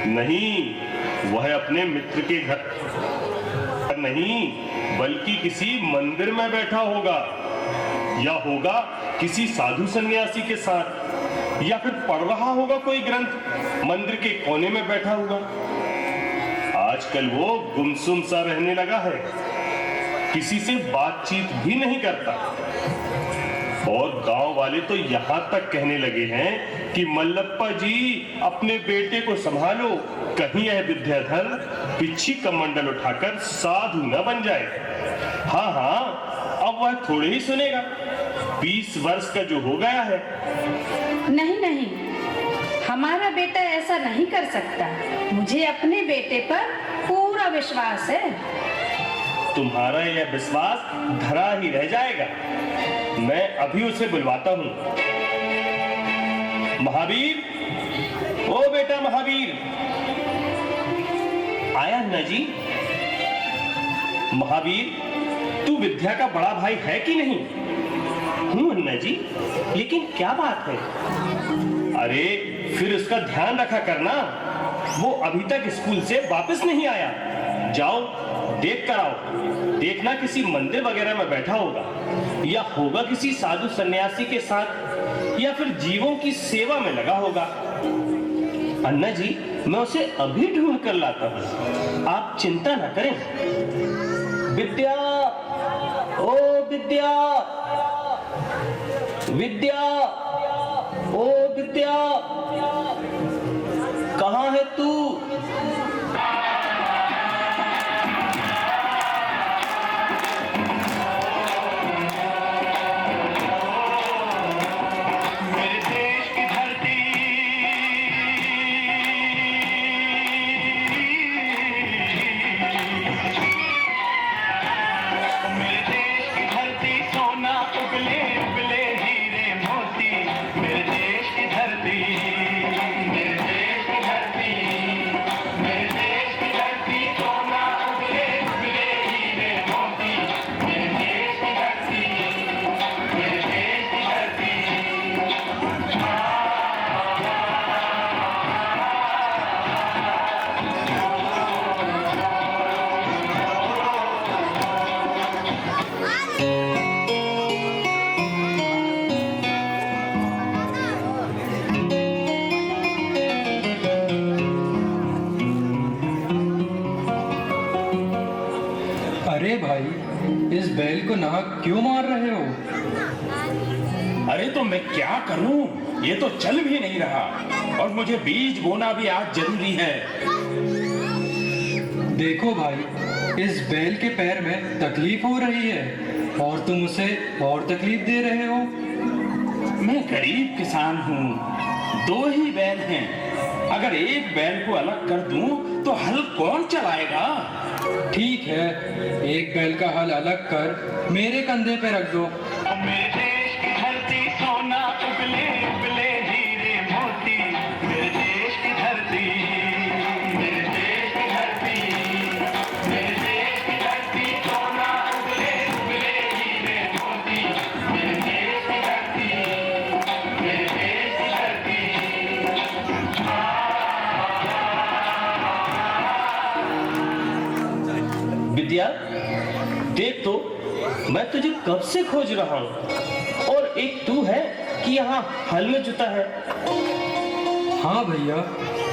नहीं, वह अपने मित्र के घर नहीं बल्कि किसी मंदिर में बैठा होगा, या होगा किसी साधु सन्यासी के साथ, या फिर पढ़ रहा होगा कोई ग्रंथ मंदिर के कोने में बैठा हुआ। आजकल वो गुमसुम सा रहने लगा है, किसी से बातचीत भी नहीं करता। और गांव वाले तो यहाँ तक कहने लगे हैं कि मल्लप्पा जी अपने बेटे को संभालो, कहीं यह विद्याधर पिछी कमंडल उठाकर साधु न बन जाए। हाँ हाँ, अब वह थोड़े ही सुनेगा, 20 वर्ष का जो हो गया है। नहीं नहीं, हमारा बेटा ऐसा नहीं कर सकता। मुझे अपने बेटे पर पूरा विश्वास है। तुम्हारा यह विश्वास धरा ही रह जाएगा। मैं अभी उसे बुलवाता हूँ। महावीर, ओ बेटा महावीर। महावीर। आया अन्ना जी। महावीर, तू विद्या का बड़ा भाई है कि नहीं? हूं अन्ना जी, लेकिन क्या बात है? अरे फिर उसका ध्यान रखा करना, वो अभी तक स्कूल से वापस नहीं आया। जाओ देख कर आओ, देखना किसी मंदिर वगैरह में बैठा होगा, या होगा किसी साधु सन्यासी के साथ, या फिर जीवों की सेवा में लगा होगा। अन्ना जी, मैं उसे अभी ढूंढ कर लाता हूं, आप चिंता न करें। विद्या, ओ विद्या, विद्या, ओ विद्या, कहाँ है तू? अरे भाई, इस बैल को नाक क्यों मार रहे हो? अरे तो मैं क्या करूं, ये तो चल भी नहीं रहा, और मुझे बीज बोना भी आज जरूरी है। देखो भाई, इस बैल के पैर में तकलीफ हो रही है और तुम उसे और तकलीफ दे रहे हो। मैं गरीब किसान हूँ, 2 ही बैल हैं। अगर एक बैल को अलग कर दूं तो हल कौन चलाएगा? ठीक है, एक बैल का हल अलग कर मेरे कंधे पे रख दो। मेरे देश की धरती सोना उगले उगले हीरे मोती, मेरे देश की धरती, मेरे देश की धरती, मेरे देश की धरती सोना उगले उगले हीरे मोती, मेरे देश की धरती, मेरे देश की धरती। विद्या, देख तो, मैं तुझे कब से खोज रहा हूँ, और एक तू है कि यहाँ हल में जुटा है। हाँ भैया,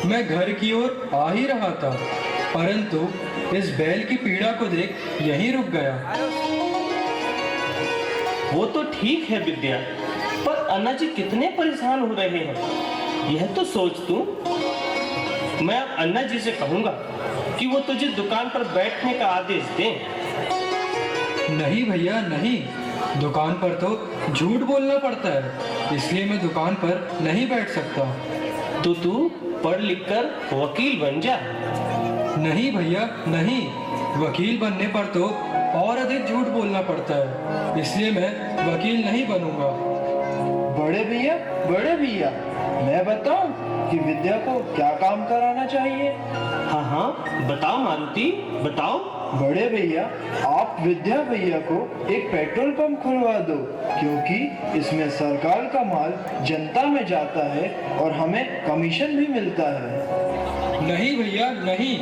मैं घर की ओर आ ही रहा था, परंतु इस बैल की पीड़ा को देख यहीं रुक गया। वो तो ठीक है विद्या, पर अन्ना जी कितने परेशान हो रहे हैं, यह तो सोच तू। मैं अब अन्ना जी से कहूंगा कि वो तुझे दुकान पर बैठने का आदेश दें। नहीं भैया नहीं, दुकान पर तो झूठ बोलना पड़ता है, इसलिए मैं दुकान पर नहीं बैठ सकता। तो तू पढ़ लिख कर वकील बन जा। नहीं भैया नहीं, वकील बनने पर तो और अधिक झूठ बोलना पड़ता है, इसलिए मैं वकील नहीं बनूंगा। बड़े भैया, मैं बताऊं कि विद्या को क्या काम कराना चाहिए? हाँ हाँ, बताओ मारुति, बताओ। बड़े भैया, आप विद्या भैया को एक पेट्रोल पंप खुलवा दो, क्योंकि इसमें सरकार का माल जनता में जाता है और हमें कमीशन भी मिलता है। नहीं भैया नहीं,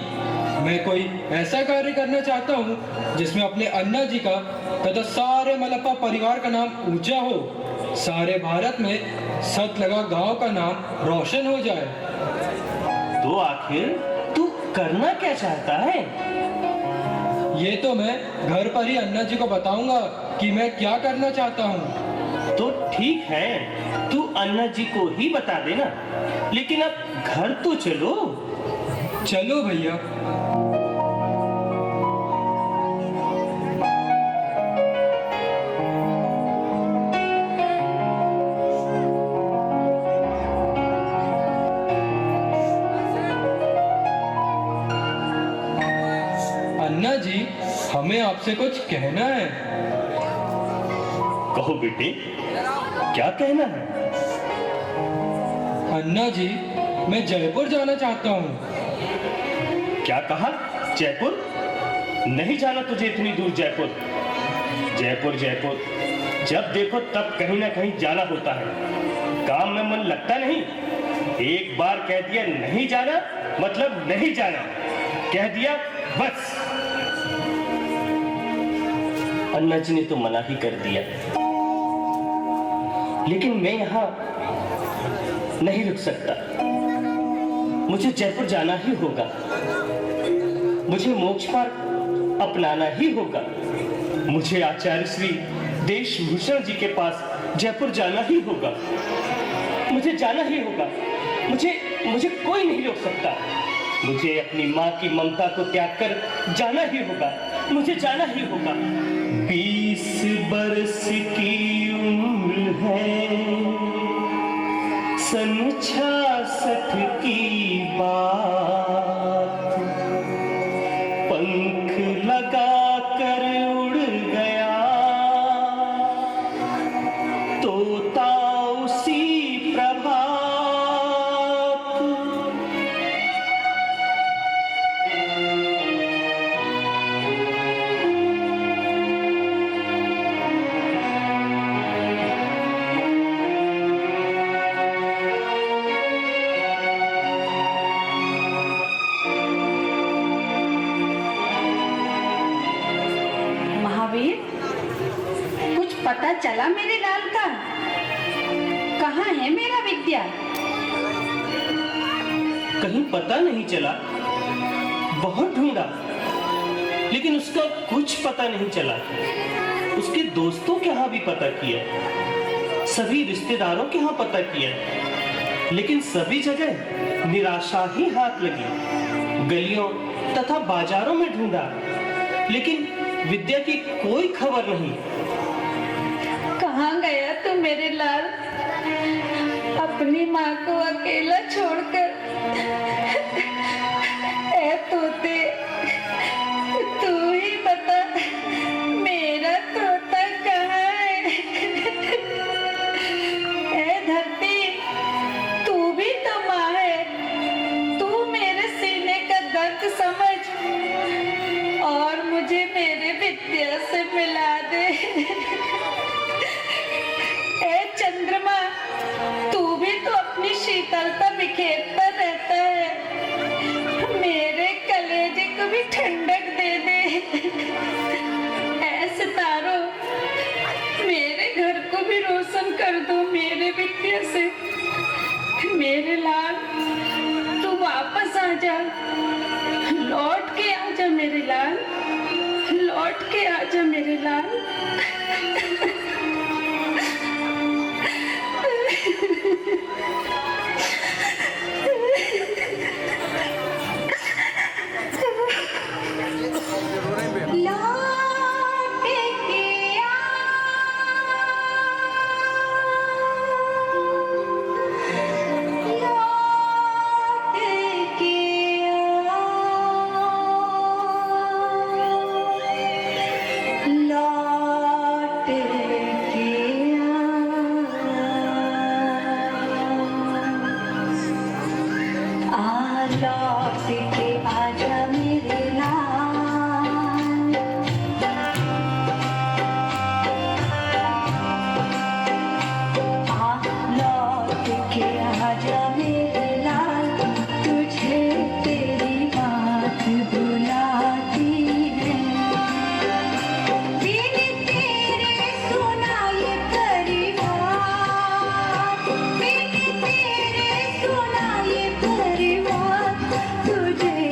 मैं कोई ऐसा कार्य करना चाहता हूँ जिसमें अपने अन्ना जी का तथा सारे मलप्पा परिवार का नाम ऊंचा हो, सारे भारत में सतलगा गांव का नाम रोशन हो जाए। तो आखिर तू करना क्या चाहता है? ये तो मैं घर पर ही अन्ना जी को बताऊंगा कि मैं क्या करना चाहता हूँ। तो ठीक है, तू अन्ना जी को ही बता देना, लेकिन अब घर तो चलो। चलो भैया। अन्ना जी, हमें आपसे कुछ कहना है। कहो बेटे, क्या कहना है? अन्ना जी, मैं जयपुर जाना चाहता हूँ। क्या कहा? जयपुर? नहीं जाना तुझे इतनी दूर जयपुर। जयपुर जयपुर, जब देखो तब कहीं ना कहीं जाना होता है। काम में मन लगता नहीं। एक बार कह दिया नहीं जाना मतलब नहीं जाना, कह दिया बस। अन्ना जी ने तो मना ही कर दिया, लेकिन मैं यहां नहीं रुक सकता। मुझे जयपुर जाना ही होगा। मुझे मोक्ष मार्ग अपनाना ही होगा। मुझे आचार्य श्री देशभूषण जी के पास जयपुर जाना ही होगा। मुझे जाना ही होगा। मुझे कोई नहीं रोक सकता। मुझे अपनी माँ की ममता को त्याग कर जाना ही होगा। मुझे जाना ही होगा। 20 बरस की उम्र है, सन 66 की बात, पंख लगा कर उड़ गया तोता उसी प्रभात। महावीर, कुछ पता चला मेरे लाल का? कहाँ है मेरा विद्या? कहीं पता नहीं चला। बहुत ढूंढा, लेकिन उसका कुछ पता नहीं चला। उसके दोस्तों के यहाँ भी पता किया, सभी रिश्तेदारों के यहाँ पता किया, लेकिन सभी जगह निराशा ही हाथ लगी। गलियों तथा बाजारों में ढूंढा, लेकिन विद्या की कोई खबर नहीं। कहाँ गया तू मेरे लाल, अपनी माँ को अकेला छोड़कर? ऐ तोते, तू ही बता, मेरा तोता कहाँ है? ऐ धरती, तू भी तो माँ है। तू मेरे सीने का दर्द समझ और मुझे मेरे विद्या से मिला दे। ए चंद्रमा, तू भी तो अपनी शीतलता बिखेरता रहता है। मेरे कलेजे को भी ठंडक दे दे। ए सितारों, मेरे घर को भी रोशन कर दो मेरे विद्या से। मेरे लाल, तू वापस आ जा, लौट के आ जा मेरे लाल, लौट के आ जा मेरे लाल। तुझे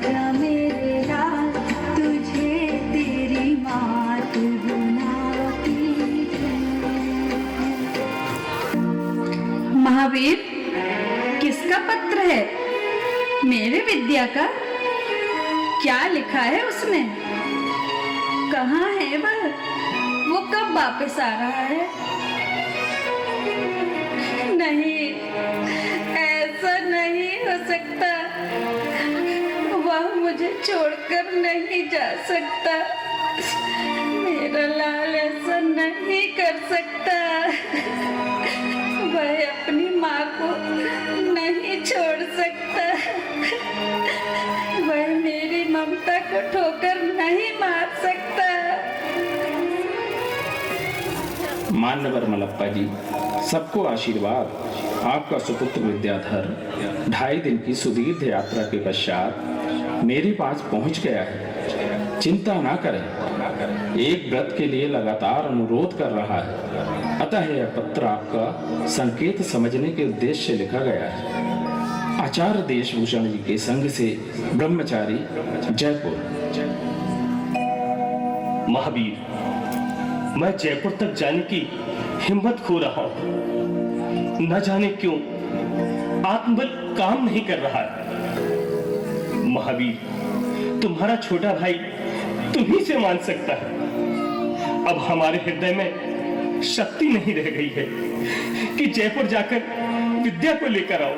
आजा मेरे लाल, तुझे तेरी मात बुलाती है। महावीर, किसका पत्र है? मेरे विद्या का? क्या लिखा है उसमें? कहाँ है वह? वो कब वापस आ रहा है? नहीं, ऐसा नहीं हो सकता। वह मुझे छोड़कर नहीं जा सकता। मेरा लाल ऐसा नहीं कर सकता। वह अपनी माँ को नहीं छोड़ सकता। वह मेरी ममता को ठोकर नहीं मार सकता। मान्यवर मलप्पा जी, सबको आशीर्वाद। आपका सुपुत्र विद्याधर 2.5 दिन की सुदीर्घ यात्रा के पश्चात मेरे पास पहुंच गया है। चिंता ना करें, एक व्रत के लिए लगातार अनुरोध कर रहा है। अतः यह पत्र आपका संकेत समझने के उद्देश्य से लिखा गया है। आचार्य देशभूषण जी के संग से, ब्रह्मचारी, जयपुर। महावीर, मैं जयपुर तक जाने की हिम्मत खो रहा हूं। न जाने क्यों आत्मबल काम नहीं कर रहा है। महावीर, तुम्हारा छोटा भाई तुम्ही से मान सकता है। अब हमारे हृदय में शक्ति नहीं रह गई है कि जयपुर जाकर विद्या को लेकर आओ।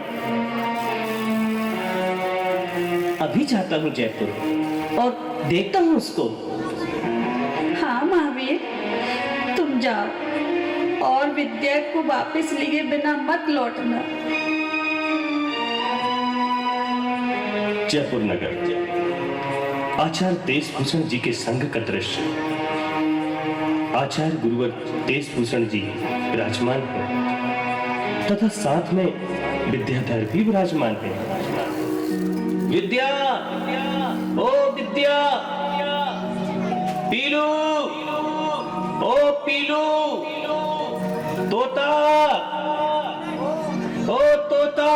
अभी जाता हूं जयपुर और देखता हूं उसको। हाँ महावीर, तुम जाओ और विद्या को वापस लिए बिना मत लौटना। जयपुर नगर, आचार्य देशभूषण जी के संग का दृश्य। आचार्य गुरुवर देशभूषण जी विराजमान है तथा साथ में विद्याधर भी विराजमान है। विद्या, ओ विद्या, पीलू, ओ पीलू, तोता, ओ तोता,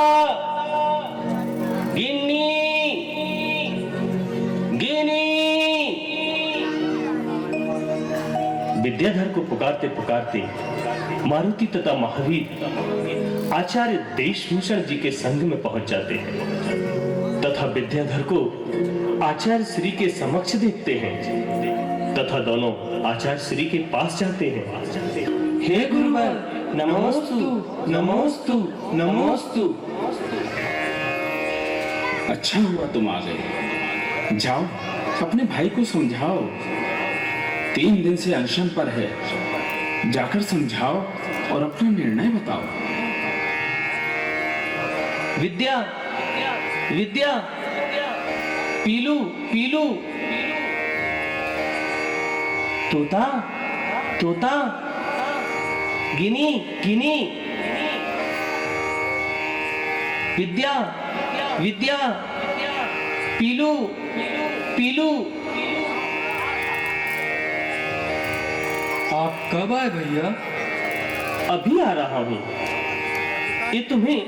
गिन्नी, गिनी। विद्याधर को पुकारते पुकारते मारुति तथा महावीर आचार्य देशभूषण जी के संग में पहुंच जाते हैं तथा विद्याधर को आचार्य श्री के समक्ष देखते हैं तथा दोनों आचार्य श्री के पास जाते हैं। हे गुरुवर, नमोस्तु, नमोस्तु, नमोस्तु। अच्छा हुआ तुम आ गए। जाओ, अपने भाई को समझाओ। 3 दिन से अनशन पर है। जाकर समझाओ और अपना निर्णय बताओ। विद्या, विद्या, पीलू, पीलू, तोता, तोता, गिनी, गिनी, विद्या, विद्या, पीलू, पीलू। आप कब आए भैया? अभी आ रहा हूं। ये तुम्हें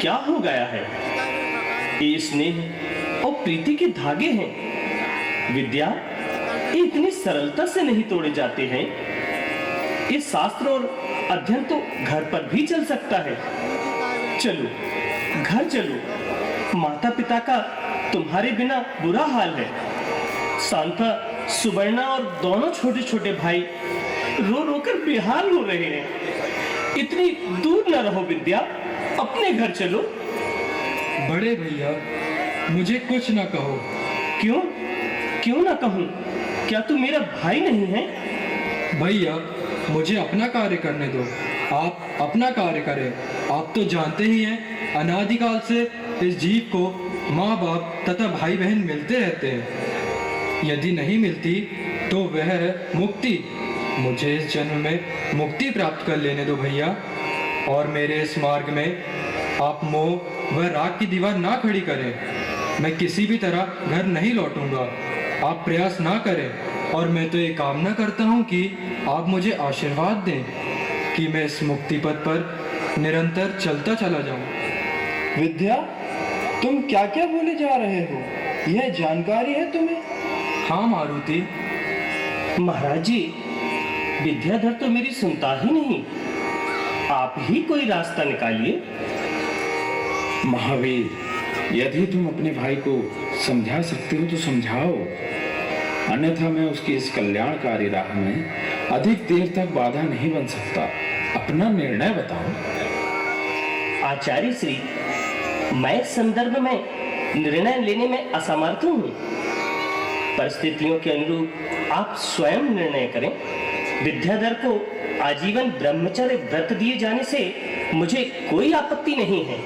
क्या हो गया है? ये स्नेह और प्रीति के धागे हैं। विद्या, ये इतनी सरलता से नहीं तोड़े जाते हैं। ये शास्त्र और अध्ययन तो घर पर भी चल सकता है। चलो, घर चलो। माता पिता का तुम्हारे बिना बुरा हाल है। शांता, सुवर्णा और दोनों छोटे छोटे भाई रो रो कर बेहाल हो रहे हैं। इतनी दूर न रहो विद्या, अपने घर चलो। बड़े भैया, मुझे कुछ ना कहो। क्यों? क्यों ना कहूं? क्या तू मेरा भाई नहीं है? भैया, मुझे अपना कार्य करने दो। आप अपना कार्य करें। आप तो जानते ही हैं, अनादिकाल से इस जीव को माँ बाप तथा भाई बहन मिलते रहते हैं। यदि नहीं मिलती तो वह है मुक्ति। मुझे इस जन्म में मुक्ति प्राप्त कर लेने दो भैया। और मेरे इस मार्ग में आप मोह व राग की दीवार ना खड़ी करें। मैं किसी भी तरह घर नहीं लौटूंगा। आप प्रयास ना करें। और मैं तो ये कामना करता हूँ कि आप मुझे आशीर्वाद दें कि मैं इस मुक्ति पथ पर निरंतर चलता चला जाऊं। विद्या, तुम क्या क्या बोले जा रहे हो? यह जानकारी है तुम्हें? हाँ मारुति। महाराज जी, विद्याधर तो मेरी सुनता ही नहीं। आप ही कोई रास्ता निकालिए। महावीर, यदि तुम अपने भाई को समझा सकते हो तो समझाओ, अन्यथा मैं उसकी इस कल्याणकारी राह में अधिक देर तक बाधा नहीं बन सकता। अपना निर्णय बताओ। आचार्य श्री, मैं इस संदर्भ में निर्णय लेने में असमर्थ हूँ। परिस्थितियों के अनुरूप आप स्वयं निर्णय करें। विद्याधर को आजीवन ब्रह्मचर्य व्रत दिए जाने से मुझे कोई आपत्ति नहीं है।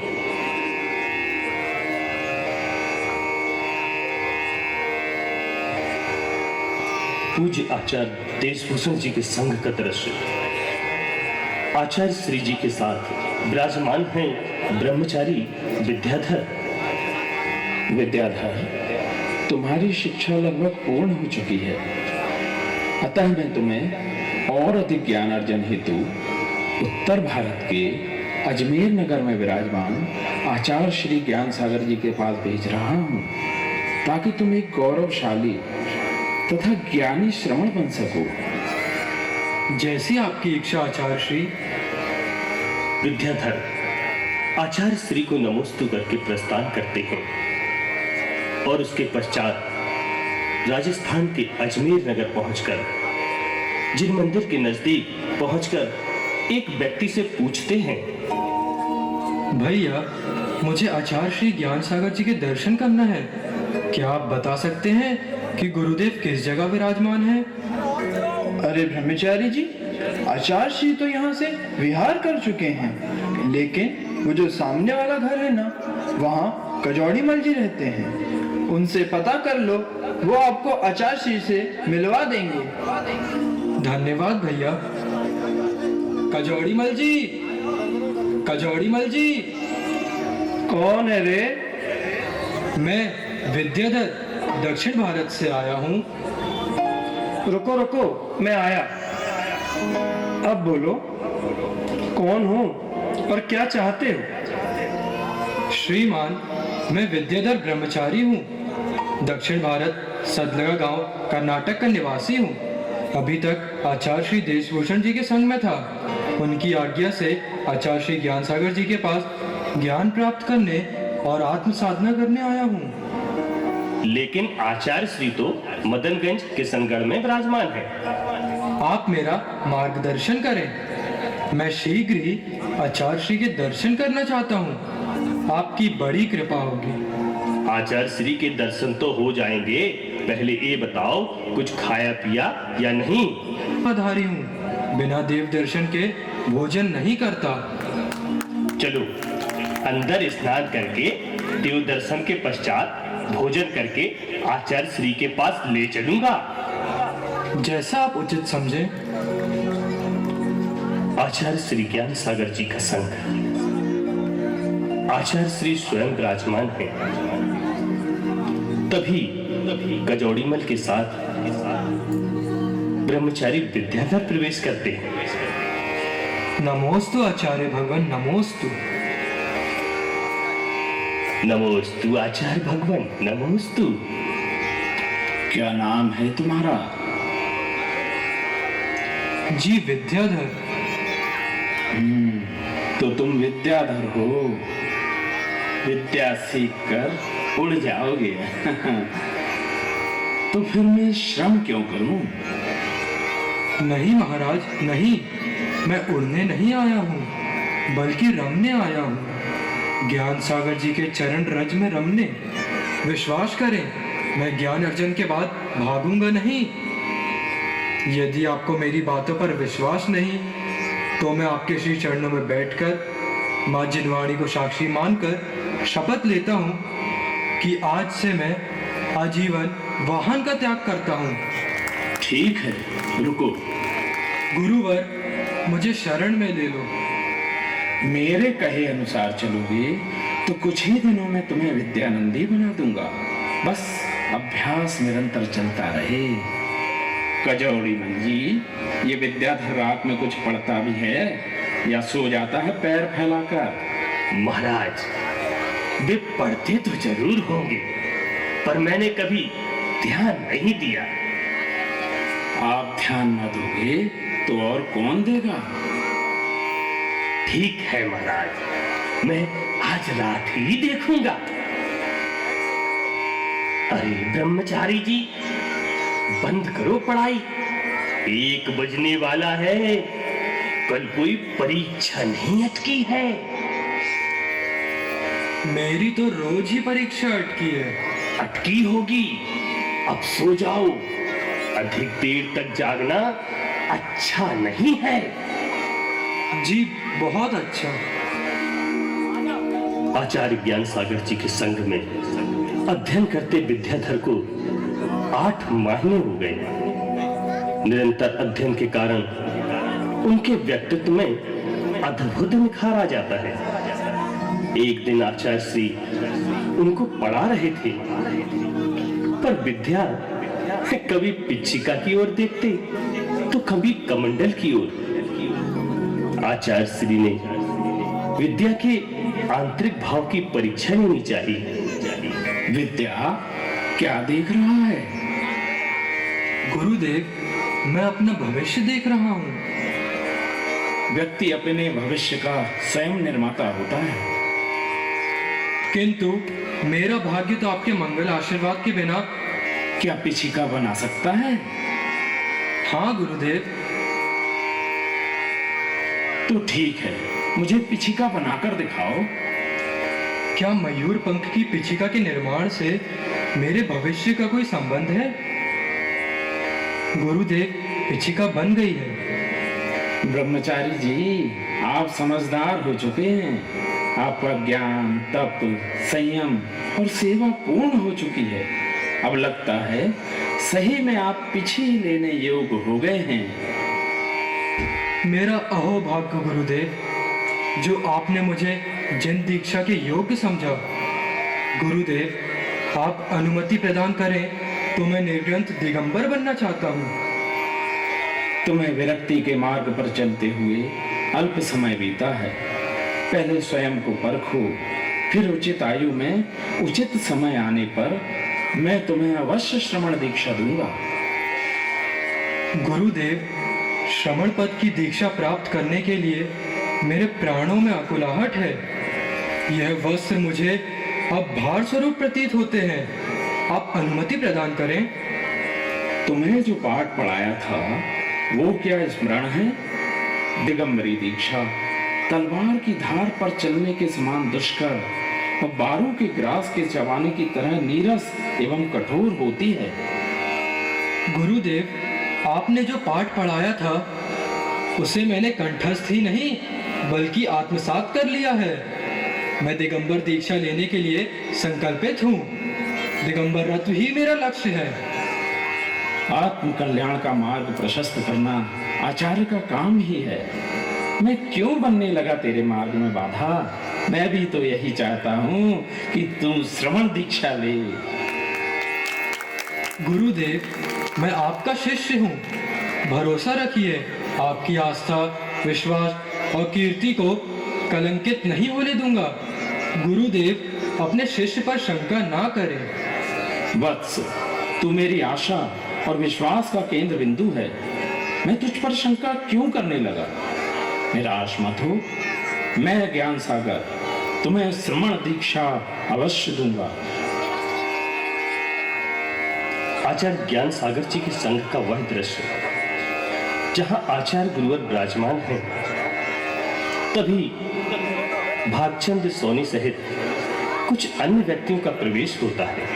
पूज्य आचार्य देशभूषण जी के संघ का दृश्य आचार्य श्री जी के साथ विराजमान हैं ब्रह्मचारी विद्याधर। विद्याधर, तुम्हारी शिक्षा लगभग पूर्ण हो चुकी है, अतः मैं तुम्हें और अधिक ज्ञान अर्जन हेतु उत्तर भारत के अजमेर नगर में विराजमान आचार्य श्री ज्ञान सागर जी के पास भेज रहा हूँ, ताकि तुम एक गौरवशाली तथा ज्ञानी श्रवण बन सको। जैसी आपकी इच्छा आचार्य श्री। विद्याधर आचार्य श्री को नमोस्तु करके प्रस्थान करते हैं और उसके पश्चात राजस्थान के अजमेर नगर पहुंचकर जिन मंदिर के नजदीक पहुंचकर एक व्यक्ति से पूछते हैं, भैया मुझे आचार्य श्री ज्ञान सागर जी के दर्शन करना है। क्या आप बता सकते हैं कि गुरुदेव किस जगह विराजमान है? अरे ब्रह्मचारी जी, आचार्य श्री तो यहाँ से विहार कर चुके हैं, लेकिन वो जो सामने वाला घर है ना, वहाँ कजौड़ी मल जी रहते हैं। उनसे पता कर लो, वो आपको आचार्य श्री से मिलवा देंगे। धन्यवाद भैया। कजौड़ी मल जी, कजौड़ी मल जी। कौन है रे? मैं विद्याधर दक्षिण भारत से आया हूँ। रुको रुको, मैं आया। अब बोलो, कौन हो और क्या चाहते हो? श्रीमान, मैं विद्याधर ब्रह्मचारी हूँ। दक्षिण भारत सदलगा गांव कर्नाटक का निवासी हूँ। अभी तक आचार्य श्री देशभूषण जी के संग में था। उनकी आज्ञा से आचार्य श्री ज्ञान सागर जी के पास ज्ञान प्राप्त करने और आत्म साधना करने आया हूँ। लेकिन आचार्य श्री तो मदनगंज किशनगढ़ में विराजमान है। आप मेरा मार्गदर्शन करें। मैं शीघ्र ही आचार्य श्री के दर्शन करना चाहता हूँ। आपकी बड़ी कृपा होगी। आचार्य श्री के दर्शन तो हो जाएंगे, पहले ये बताओ कुछ खाया पिया या नहीं? पधारी हूँ, बिना देव दर्शन के भोजन नहीं करता। चलो अंदर स्नान करके देव दर्शन के पश्चात भोजन करके आचार्य श्री के पास ले चलूंगा। जैसा आप उचित समझे। आचार्य श्री ज्ञान सागर जी का संग आचार्य श्री स्वयं विराजमान है। तभी कजौड़ीमल के साथ ब्रह्मचारी विद्याधर प्रवेश करते हैं। नमोस्तु आचार्य भगवान, नमोस्तु। नमोस्तु आचार्य भगवान, नमोस्तु। क्या नाम है तुम्हारा? जी विद्याधर। तो तुम विद्याधर हो, विद्या सीख कर उड़ जाओगे। तो फिर मैं श्रम क्यों करूं? नहीं महाराज, नहीं, मैं उड़ने नहीं आया हूँ, बल्कि रमने आया हूँ। ज्ञान सागर जी के चरण रज में रमने। विश्वास करें, मैं ज्ञान अर्जन के बाद भागूंगा नहीं। यदि आपको मेरी बातों पर विश्वास नहीं, तो मैं आपके श्री चरणों में बैठकर माँ जिनवाणी को साक्षी मानकर शपथ लेता हूँ कि आज से मैं आजीवन वाहन का त्याग करता हूँ। ठीक है, रुको। गुरुवर, मुझे शरण में ले लो। मेरे कहे अनुसार चलोगे तो कुछ ही दिनों में तुम्हें विद्यानंदी बना दूंगा। बस अभ्यास निरंतर चलता रहे। कजौड़ीमल जी, ये विद्याधर रात में कुछ पढ़ता भी है या सो जाता है पैर फैलाकर? महाराज, वे पढ़ते तो जरूर होंगे, पर मैंने कभी ध्यान नहीं दिया। आप ध्यान न दोगे तो और कौन देगा? ठीक है महाराज, मैं आज रात ही देखूंगा। अरे ब्रह्मचारी जी, बंद करो पढ़ाई, 1 बजने वाला है। कल कोई परीक्षा नहीं अटकी है। मेरी तो रोज ही परीक्षा अटकी है। अटकी होगी, अब सो जाओ। अधिक देर तक जागना अच्छा नहीं है। जी बहुत अच्छा। आचार्य ज्ञान सागर जी के संग में अध्ययन करते विद्याधर को 8 महीने हो गए। निरंतर अध्ययन के कारण उनके व्यक्तित्व में अद्भुत निखार आ जाता है। एक दिन आचार्य श्री उनको पढ़ा रहे थे, पर विद्या कभी पिच्छिका की ओर देखते तो कभी कमंडल की ओर। आचार्य श्री ने विद्या के आंतरिक भाव की परीक्षा लेनी चाहिए। विद्या क्या देख रहा है? गुरुदेव, मैं अपना भविष्य देख रहा हूँ। व्यक्ति अपने भविष्य का स्वयं निर्माता होता है। किंतु मेरा भाग्य तो आपके मंगल आशीर्वाद के बिना। क्या पिछिका बना सकता है? हाँ गुरुदेव। तो ठीक है, मुझे पिछिका बनाकर दिखाओ। क्या मयूर पंख की पिछिका के निर्माण से मेरे भविष्य का कोई संबंध है? गुरुदेव, पिछिका बन गई है। ब्रह्मचारी जी, आप समझदार हो चुके हैं। आपका ज्ञान, तप, संयम और सेवा पूर्ण हो चुकी है। अब लगता है सही में आप पिछी लेने योग्य हो गए हैं। मेरा अहोभाग्य गुरुदेव, जो आपने मुझे जन दीक्षा के योग्य समझा। गुरुदेव, आप अनुमति प्रदान करें तो मैं निर्ग्रंथ दिगंबर बनना चाहता हूँ। तुम्हें विरक्ति के मार्ग पर चलते हुए अल्प समय बीता है। पहले स्वयं को परखो, फिर उचित आयु में उचित समय आने पर मैं तुम्हें अवश्य श्रमण दीक्षा दूंगा। गुरुदेव, श्रमण पद की दीक्षा प्राप्त करने के लिए मेरे प्राणों में आकुलाहट है। यह वस्त्र मुझे अब भार स्वरूप प्रतीत होते हैं। आप अनुमति प्रदान करें। तुम्हें जो पाठ पढ़ाया था वो क्या स्मरण है? दिगंबरी दीक्षा तलवार की धार पर चलने के समान दुष्कर और बारू के ग्रास के चबाने की तरह नीरस एवं कठोर होती है। गुरुदेव, आपने जो पाठ पढ़ाया था उसे मैंने कंठस्थ ही नहीं बल्कि आत्मसात कर लिया है। मैं दिगंबर दीक्षा लेने के लिए संकल्पित हूँ। दिगंबर रत्व ही मेरा लक्ष्य है। आत्म कल्याण का मार्ग प्रशस्त करना आचार्य का काम ही है। मैं क्यों बनने लगा तेरे मार्ग में बाधा? मैं भी तो यही चाहता हूँ कि तू श्रवण दीक्षा ले। गुरुदेव, मैं आपका शिष्य हूँ। भरोसा रखिए, आपकी आस्था, विश्वास और कीर्ति को कलंकित नहीं होने दूंगा। गुरुदेव, अपने शिष्य पर शंका ना करें। वत्स, तू मेरी आशा और विश्वास का केंद्र बिंदु है। मैं तुझ पर शंका क्यों करने लगा? निराश मत हो। मैं ज्ञान सागर तुम्हें श्रमण दीक्षा अवश्य दूंगा। आचार्य ज्ञान सागर जी के संघ का वह दृश्य जहां आचार्य गुरुवर विराजमान है, तभी भागचंद सोनी सहित कुछ अन्य व्यक्तियों का प्रवेश होता है।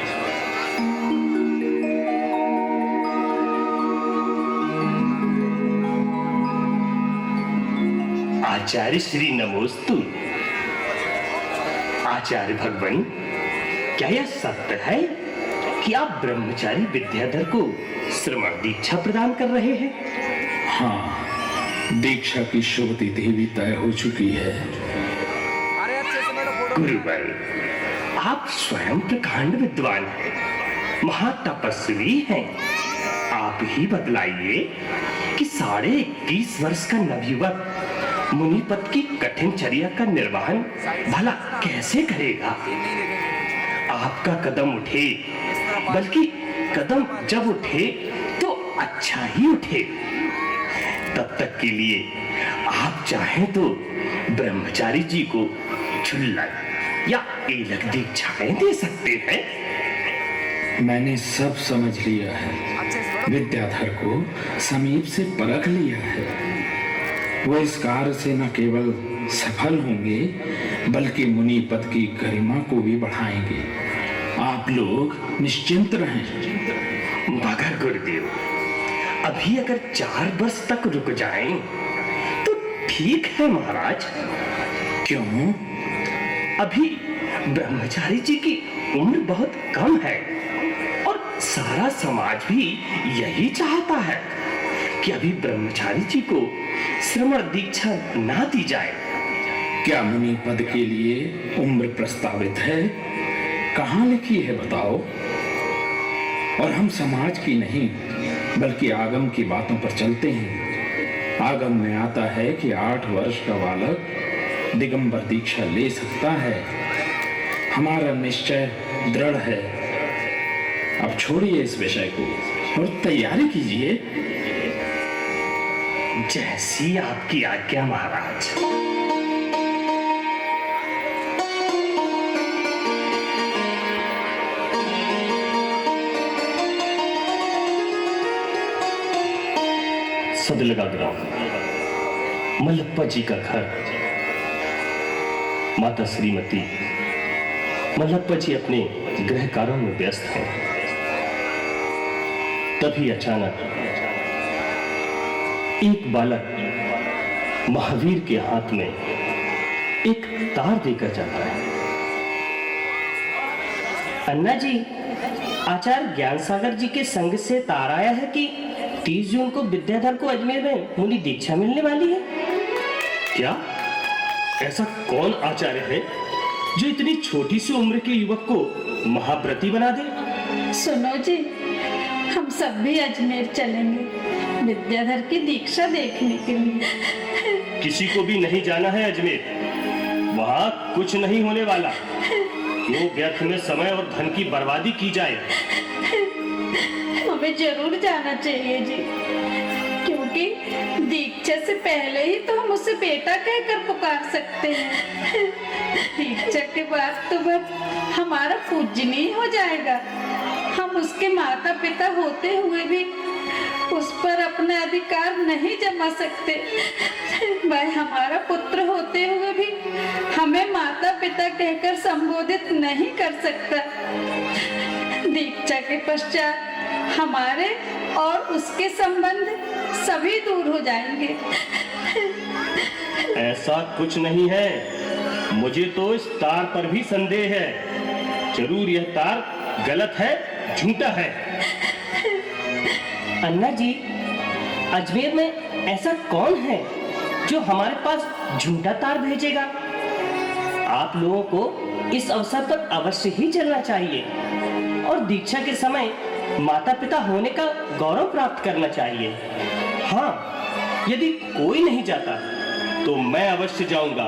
आचार्य श्री नमोस्तु। आचार्य भगवान, क्या यह सत्य है कि आप ब्रह्मचारी विद्याधर को श्रमण दीक्षा प्रदान कर रहे हैं? हाँ, दीक्षा की शुभ तिथि भी तय हो चुकी है। गुरुवर, आप स्वयं प्रकांड विद्वान हैं, महातपस्वी हैं। आप ही बतलाइए कि 21.5 वर्ष का नवयुवक मुनिपद की कठिन चर्या का निर्वहन भला कैसे करेगा? आपका कदम उठे बल्कि कदम जब उठे तो अच्छा ही उठे। तब तक के लिए आप चाहें तो ब्रह्मचारी जी को झुल्ला या एलक दीक्षाएं दे सकते हैं। मैंने सब समझ लिया है, विद्याधर को समीप से परख लिया है। वो इस कार्य से न केवल सफल होंगे बल्कि मुनि पद की गरिमा को भी बढ़ाएंगे। आप लोग निश्चिंत रहें। मगर गुरुदेव, अभी अगर 4 वर्ष तक रुक जाएं तो ठीक है महाराज। क्यों? अभी ब्रह्मचारी जी की उम्र बहुत कम है और सारा समाज भी यही चाहता है कि अभी ब्रह्मचारी जी को श्रमण दीक्षा ना दी जाए। क्या मुनि पद के लिए उम्र प्रस्तावित है? कहाँ लिखी है बताओ। और हम समाज की नहीं बल्कि आगम की बातों पर चलते हैं। आगम में आता है कि 8 वर्ष का बालक दिगंबर दीक्षा ले सकता है। हमारा निश्चय दृढ़ है। अब छोड़िए इस विषय को और तैयारी कीजिए। जैसी आपकी आज्ञा महाराज। सदलगा ग्राम, मल्लप्पा जी का घर। माता श्रीमती मल्लप्पा जी अपने गृह कार्यों में व्यस्त हैं। तभी अचानक एक बालक महावीर के हाथ में एक तार देकर जाता है। अन्ना जी, आचार्य ज्ञान सागर जी के संग से तार आया है कि 30 जून को विद्याधर को अजमेर में मुनि दीक्षा मिलने वाली है। क्या ऐसा कौन आचार्य है जो इतनी छोटी सी उम्र के युवक को महाव्रती बना दे? सुनो जी, हम सब भी अजमेर चलेंगे विद्याधर की दीक्षा देखने के लिए। किसी को भी नहीं जाना है अजमेर। वहां कुछ नहीं होने वाला। क्यों व्यर्थ में समय और धन की बर्बादी की जाए? हमें जरूर जाना चाहिए जी, क्योंकि दीक्षा से पहले ही तो हम उसे बेटा कहकर पुकार सकते हैं। दीक्षा के बाद तो वह हमारा पूजनीय हो जाएगा। हम उसके माता पिता होते हुए भी उस पर अपना अधिकार नहीं जमा सकते। वह हमारा पुत्र होते हुए भी हमें माता पिता कहकर संबोधित नहीं कर सकता। दीक्षा के पश्चात हमारे और उसके संबंध सभी दूर हो जाएंगे। ऐसा कुछ नहीं है। मुझे तो इस तार पर भी संदेह है। जरूर यह तार गलत है, झूठा है। अन्ना जी, अजमेर में ऐसा कौन है जो हमारे पास झूठा तार भेजेगा? आप लोगों को इस अवसर पर अवश्य ही चलना चाहिए और दीक्षा के समय माता पिता होने का गौरव प्राप्त करना चाहिए। हाँ, यदि कोई नहीं जाता तो मैं अवश्य जाऊंगा।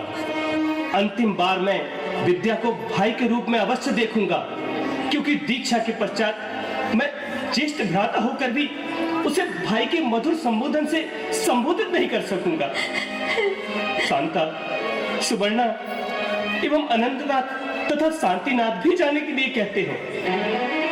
अंतिम बार मैं विद्या को भाई के रूप में अवश्य देखूंगा, क्योंकि दीक्षा के पश्चात मैं ज्येष्ठ भ्राता होकर भी उसे भाई के मधुर संबोधन से संबोधित नहीं कर सकूंगा। शांता, सुवर्णा एवं अनंतनाथ तथा शांतिनाथ भी जाने के लिए कहते हैं।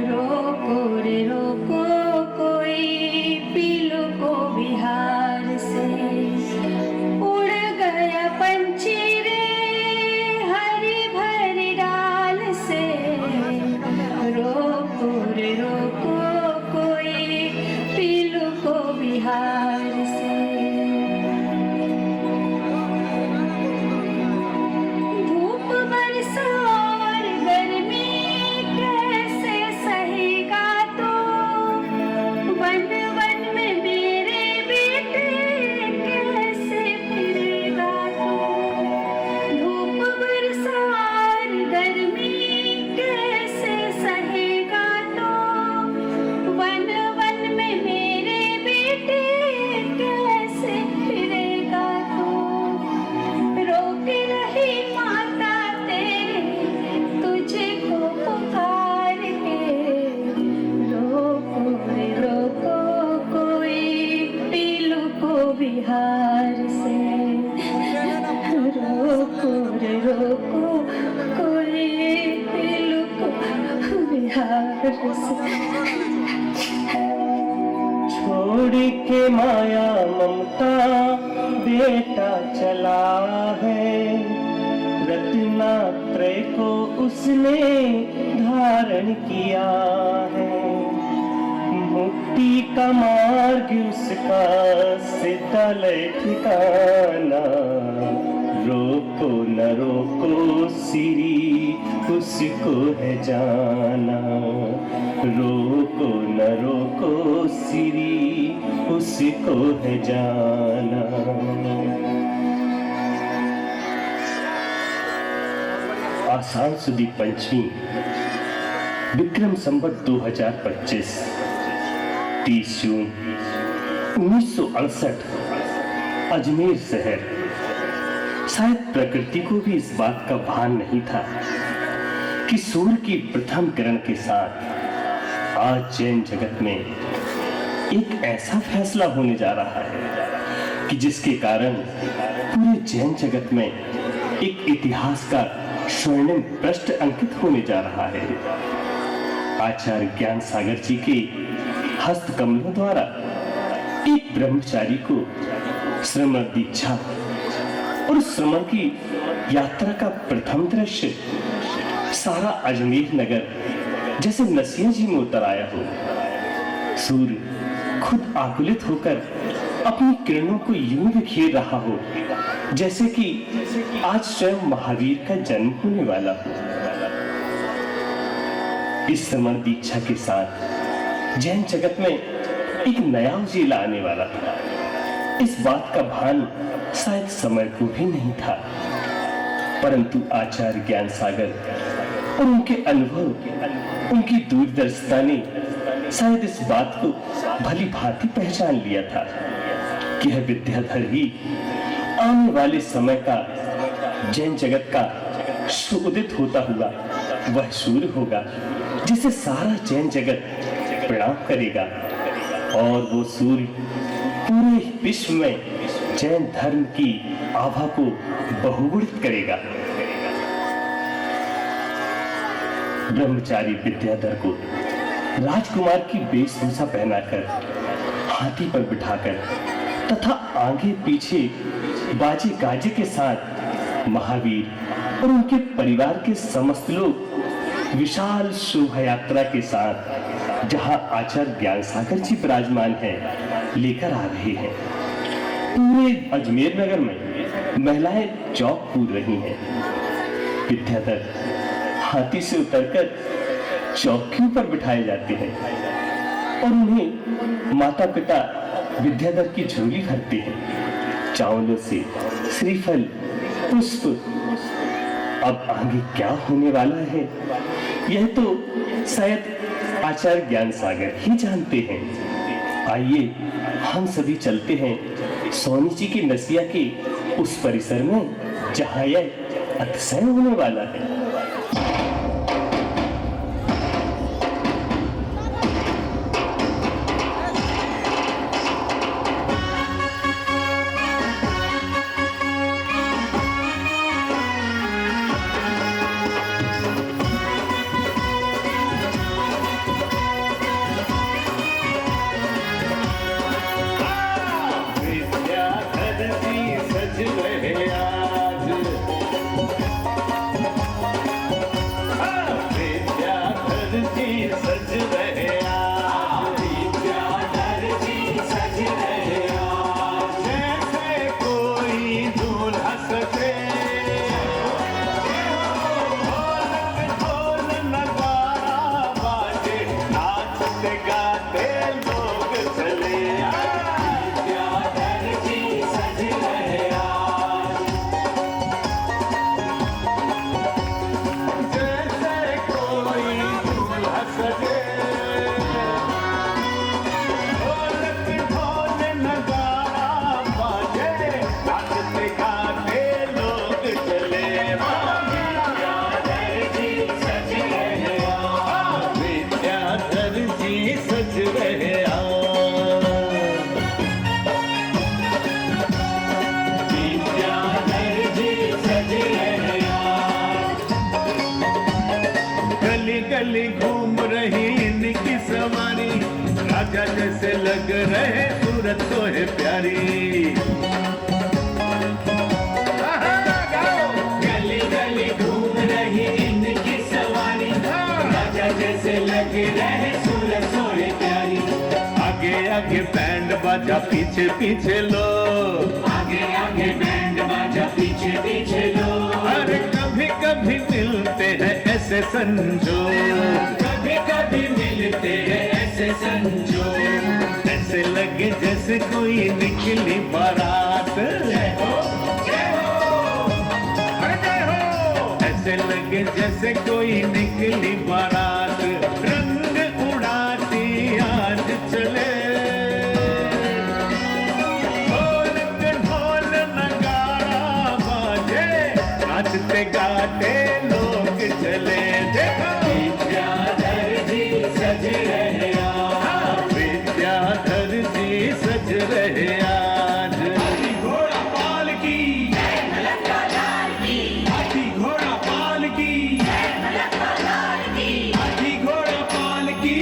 रोको रे रोको, कोई बिहार से। धूप बरसा और गर्मी कैसे सहेगा तो, वन वन में मेरे बेटे कैसे फिरेगा तो। धूप बरसा और गर्मी कैसे सहेगा तो, वन वन में मेरे बेटे कैसे फिरेगा तो। रोक रही माता तेरे तुझे को पुकार के, रोको रे रोको कोई पीलू को बिहार से। रोको रे रोको कोई पीलू को बिहार से। छोड़ के माया ममता बेटा चला है, रत्नात्रय को उसने धारण किया है। मुक्ति का मार्ग उसका सिद्धालय ठिकाना, रोको न रोको सिरी उसको है जाना। रोको न रोको सिरी उसको है जाना। आषाढ़ सुदी पंचमी विक्रम संवत 2025 30 जून 1968 अजमेर शहर। शायद प्रकृति को भी इस बात का भान नहीं था कि सूर्य की प्रथम किरण के साथ आज जैन जगत में एक ऐसा फैसला होने जा रहा है कि जिसके कारण पूरे जैन जगत में एक इतिहास का स्वर्णिम पृष्ठ अंकित होने जा रहा है। आचार्य ज्ञान सागर जी के हस्त कमलों द्वारा एक ब्रह्मचारी को श्रमण दीक्षा और श्रमण की यात्रा का प्रथम दृश्य सारा अजमेर नगर जैसे नसिया जी में उतर आया हो। सूर्य खुद आकुलित होकर अपनी किरणों को यूं बिखेर रहा हो जैसे कि आज स्वयं महावीर का जन्म होने वाला हो। इस श्रमण दीक्षा के साथ जैन जगत में एक नया उजिला आने वाला था। इस बात का भान शायद समय को भी नहीं था, परंतु आचार्य ज्ञान सागर और उनके अनुभव, उनकी दूरदर्शिता ने शायद इस बात को भली भांति पहचान लिया था कि यह विद्याधर ही आने वाले समय का जैन जगत का सुउदित होता हुआ वह सूर्य होगा जिसे सारा जैन जगत प्रणाम करेगा, और वो सूर्य पूरे विश्व में जैन धर्म की आभा को बहुगुणित करेगा। ब्रह्मचारी विद्याधर को राजकुमार की वेशभूषा पहनाकर हाथी पर बिठाकर तथा आगे पीछे बाजे गाजे के साथ महावीर और उनके परिवार के समस्त लोग विशाल शोभा यात्रा के साथ जहां आचार्य ज्ञान सागर जी विराजमान हैं लेकर आ रहे हैं। पूरे अजमेर नगर में महिलाएं चौक कूद रही हैं। विद्याधर हाथी से उतरकर चौकियों पर बिठाए जाते हैं और उन्हें माता पिता विद्याधर की झोली भरते हैं चावलों से, श्रीफल, पुष्प। अब आगे क्या होने वाला है यह तो शायद आचार्य ज्ञान सागर ही जानते हैं। आइए हम सभी चलते हैं सोनी जी की नसिया के उस परिसर में जहां यह अतिशय होने वाला है। लग रहे सूरत तो है प्यारी। गली गली घूम रही इनकी सवारी, राजा जैसे लग रहे सूरत तो है प्यारी। आगे आगे बैंड बाजा पीछे पीछे लो, आगे आगे बैंड बाजा पीछे पीछे लो। अरे कभी कभी मिलते हैं ऐसे संजोग, कभी कभी मिलते हैं ऐसे संजोग। ऐसे लगे जैसे कोई निकली बारात, जय हो जय हो अरे जय हो। ऐसे लगे जैसे कोई निकली बारात, रंग उड़ाती आज चले। ढोल पे ढोल नगाड़ा बाजे, नाचते गाते लोग चले। देखो विद्याधर जी सज रहे आज, विद्याधर जी सज रहे आज। हाथी घोड़ा पाल की, हाथी घोड़ा पाल की, हाथी घोड़ा पाल की।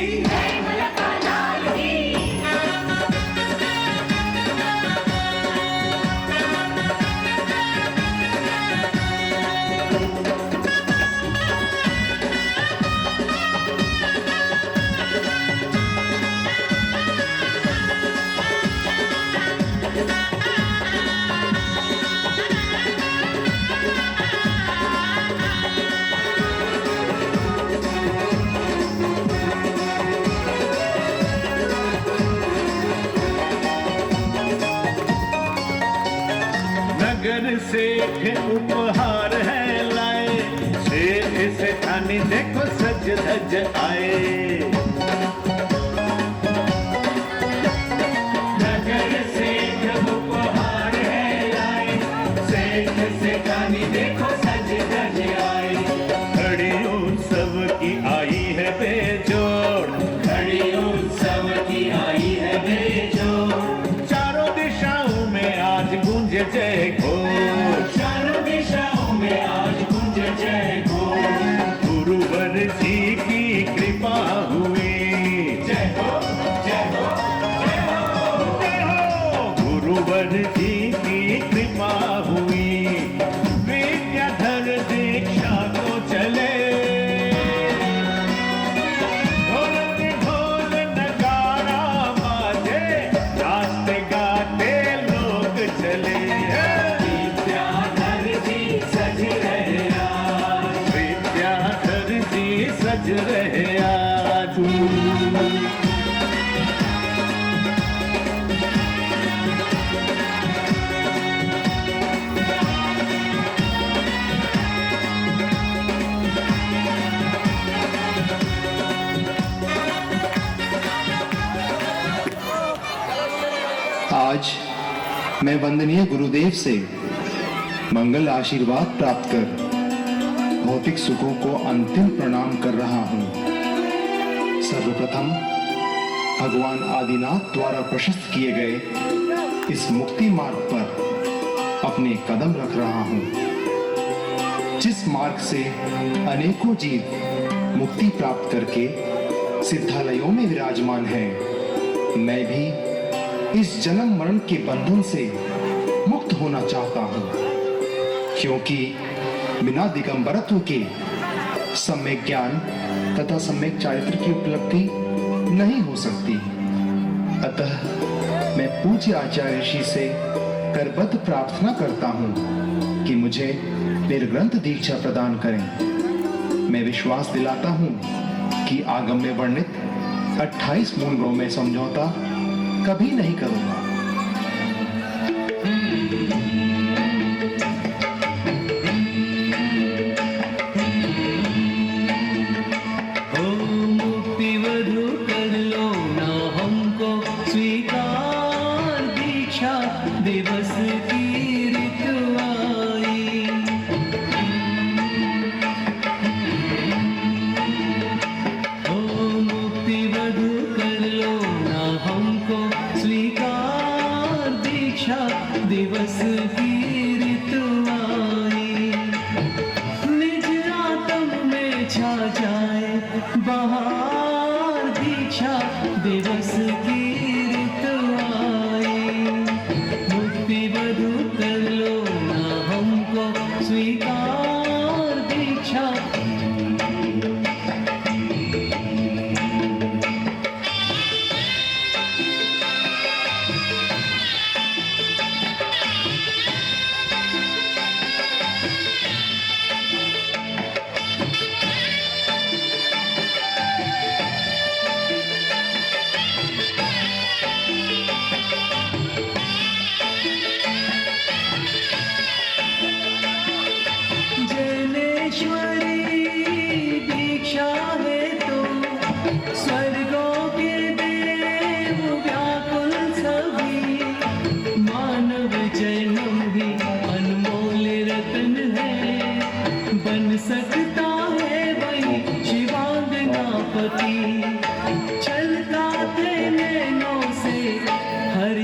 नगर से उपहार है लाए, शेर से खानी देखो सज धज आए। नगर से उपहार है लाए, शेर से खानी देखो सज धज आए। घड़ी उत्सव की आई है बेजोड़, घड़ी उत्सव की आई है बेजोड़। चारों दिशाओं में आज गूंज जय घोष, चारों दिशाओं में आज गूंज जय घोष। गुरुवर जी की कृपा हुई, जय हो जय हो जय हो जय हो। गुरुवर जी की कृपा हुई, विद्याधर दीक्षा को चले। ढोल पे ढोल नगाड़ा बाजे, नाचते गाते लोग चले। विद्याधर जी सज रहे आज, विद्याधर जी सज रहे आज। आज मैं वंदनीय गुरुदेव से मंगल आशीर्वाद प्राप्त कर भौतिक सुखों को अंतिम प्रणाम कर रहा हूँ। सर्वप्रथम भगवान आदिनाथ द्वारा प्रशस्त किए गए इस मुक्ति मार्ग पर अपने कदम रख रहा हूँ, जिस मार्ग से अनेकों जीव मुक्ति प्राप्त करके सिद्धालयों में विराजमान हैं। मैं भी इस जन्म मरण के बंधन से मुक्त होना चाहता हूँ, क्योंकि बिना दिगंबरत्व के सम्यक ज्ञान तथा सम्यक चारित्र की उपलब्धि नहीं हो सकती। अतः मैं पूज्य आचार्य ऋषि से करबद्ध प्रार्थना करता हूँ कि मुझे निर्ग्रंथ दीक्षा प्रदान करें। मैं विश्वास दिलाता हूँ कि आगम में वर्णित 28 मूल में समझौता कभी नहीं करूंगा। मुक्ति वधु कर लो ना हमको स्वीकार, दीक्षा दिवस की ऋतु आई। मुक्ति वधु कर लो ना हमको स्वीकार, दीक्षा दिवस की ऋतु आई। निज आत्म में छा जाए बहार, दीक्षा दिवस की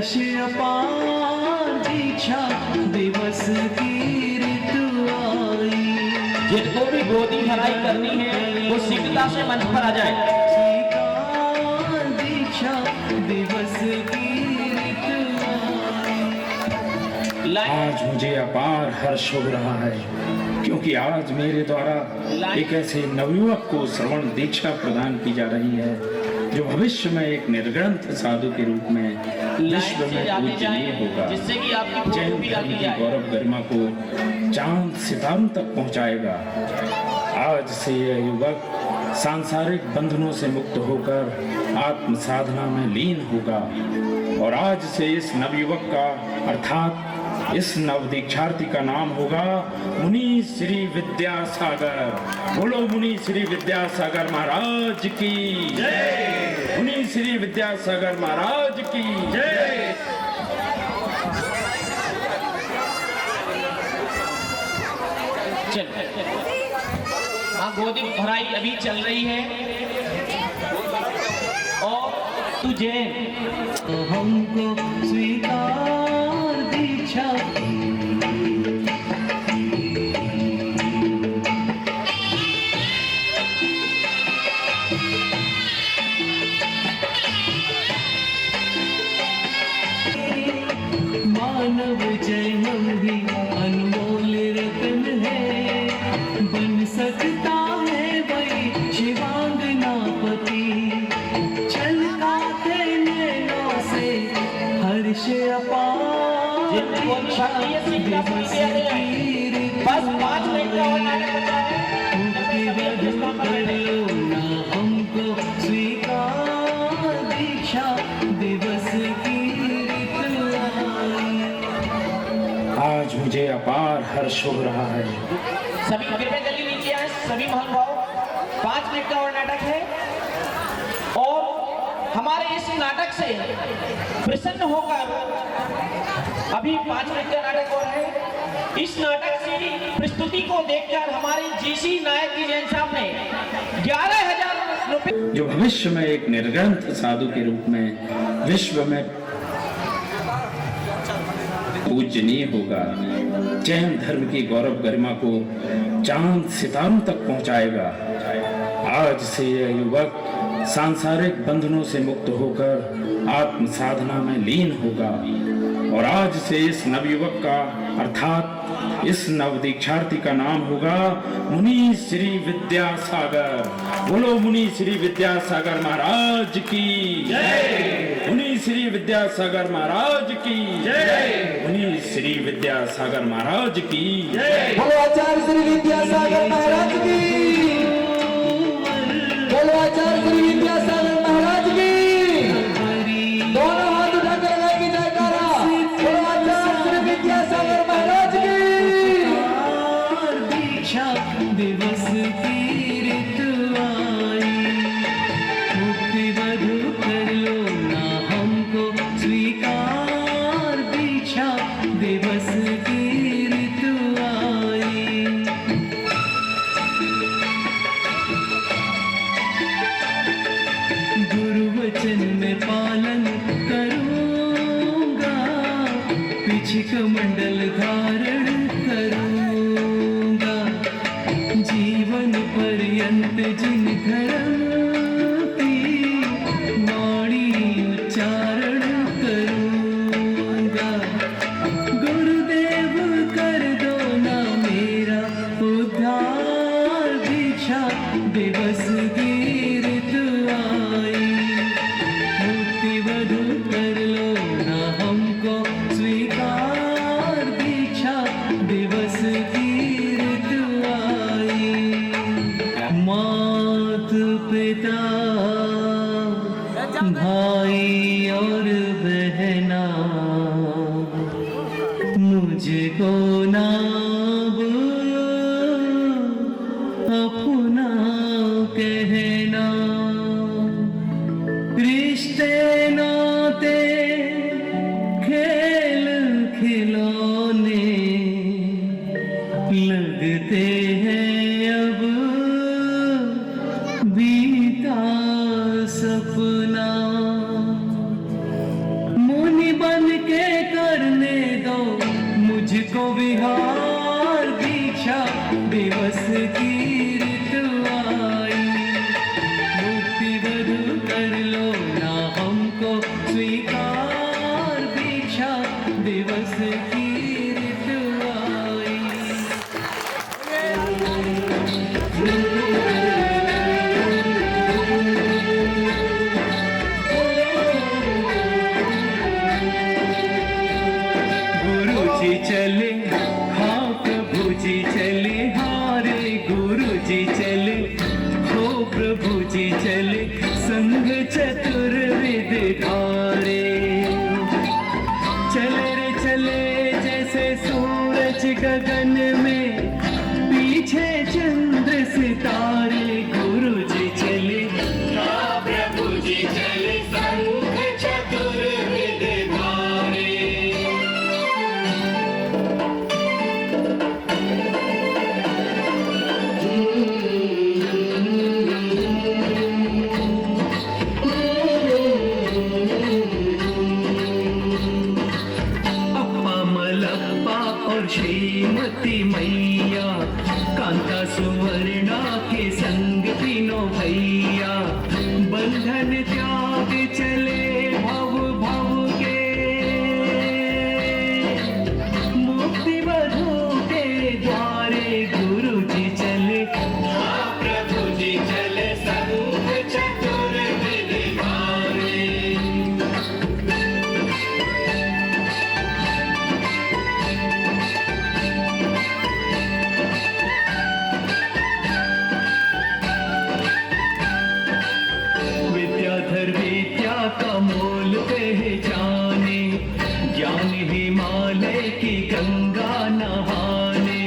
हर्ष अपार दीक्षा दिवस की ऋतु आई। जिनको भी गोदी भराई करनी है वो शीघ्रता से मंच पर आ जाए। स्वीकार दीक्षा दिवस की ऋतु आई। आज मुझे अपार हर्ष हो रहा है क्योंकि आज मेरे द्वारा एक ऐसे नवयुवक को श्रवण दीक्षा प्रदान की जा रही है जो भविष्य में एक निर्ग्रंथ साधु के रूप में विश्व में पूजनीय होगा, जैन धर्म की गौरव गरिमा को चांद सितारों तक पहुंचाएगा। आज से यह युवक सांसारिक बंधनों से मुक्त होकर आत्म साधना में लीन होगा और आज से इस नवयुवक का अर्थात इस नव दीक्षार्थी का नाम होगा मुनि श्री विद्यासागर। बोलो मुनि श्री विद्यासागर महाराज की जय। मुनि श्री विद्यासागर महाराज की जय। चल हाँ, गोदी भराई अभी चल रही है और तुझे हमको स्वीकार दीक्षा मानव जन्म भी अनमोल रतन है, बन सकता है वही शिवांगना पति। छलकाते नैनों से हर्ष अपार बस 5 मिनट का और नाटक बचा है। हमको स्वीकार दीक्षा दिवस की ऋतु आई। आज मुझे अपार हर्ष हो रहा है। सभी कृपया जल्दी नीचे आए, सभी महानुभाव। 5 मिनट का और नाटक है और हमारे इस नाटक से प्रसन्न होकर अभी 5 मिनट का नाटक और है। इस नाटक से प्रस्तुति को देखकर हमारे जीसी नायक जी जैन साहब ने 11,000 रुपए जो भविष्य में एक निर्ग्रंथ साधु के रूप में विश्व में पूजनीय होगा, जैन धर्म की गौरव गरिमा को चांद सितारों तक पहुंचाएगा। आज से यह युवक सांसारिक बंधनों से मुक्त होकर आत्म साधना में लीन होगा और आज से इस नवयुवक का अर्थात इस नव दीक्षार्थी का नाम होगा मुनि श्री विद्यासागर। बोलो मुनि श्री विद्यासागर महाराज की जय। मुनि श्री विद्यासागर महाराज की जय। मुनि श्री विद्यासागर महाराज की जय। बोलो आचार्य श्री विद्यासागर महाराज की। बोलो आचार्य श्री विद्यासागर महाराज की। दोनों हाथ उठाकर लगाएंगे जयकारा। बोलो आचार्य श्री विद्यासागर महाराज की। दीक्षा दिवस की ऋतु आई, मुक्ति बधु कर लो ना हमको स्वीकार दीक्षा दिवस की ऋतु आई। गुरुवचन में पालन करूंगा, पिछक मंडल धारण करूंगा, जीवन पर्यंत जिन धर्म की वाणी उच्चारण करूंगा। गुरुदेव कर दो ना मेरा उद्धार, दीक्षा दिवस की ऋतु आई, मुक्ति बधु कर लो ना हमको स्वीकार, दीक्षा दिवस की ऋतु आई। मात पिता भाई और बहना मुझको ना अपना कहना, रिश्ते नाते खेल खिलौने लगते हैं अब बीता सपना। मुनि बन दिवस की गुरु जी चले, हाँ प्रभु जी चले, हारे गुरु जी चले, हो प्रभु जी चले, संग चतुर्विद धारे। चले रे चले जैसे सूरज गगन में, पीछे चंद्र सितारे। गुरु जी चले, हाँ प्रभु जी चले, संग चतुर्विद धारे। अप्पा मलप्पा और श्रीमती मैया, कांता सुवर्णा के संग तीनों भैया, बंधन त्याग चले भव भव के, मुक्ति बधू के द्वारे। गुरु जी चले, हाँ प्रभु जी चले, संग चतुर्विद धारे। विद्याधर विद्या का मोल पहचाने, ज्ञान हिमालय की गंगा नहाने।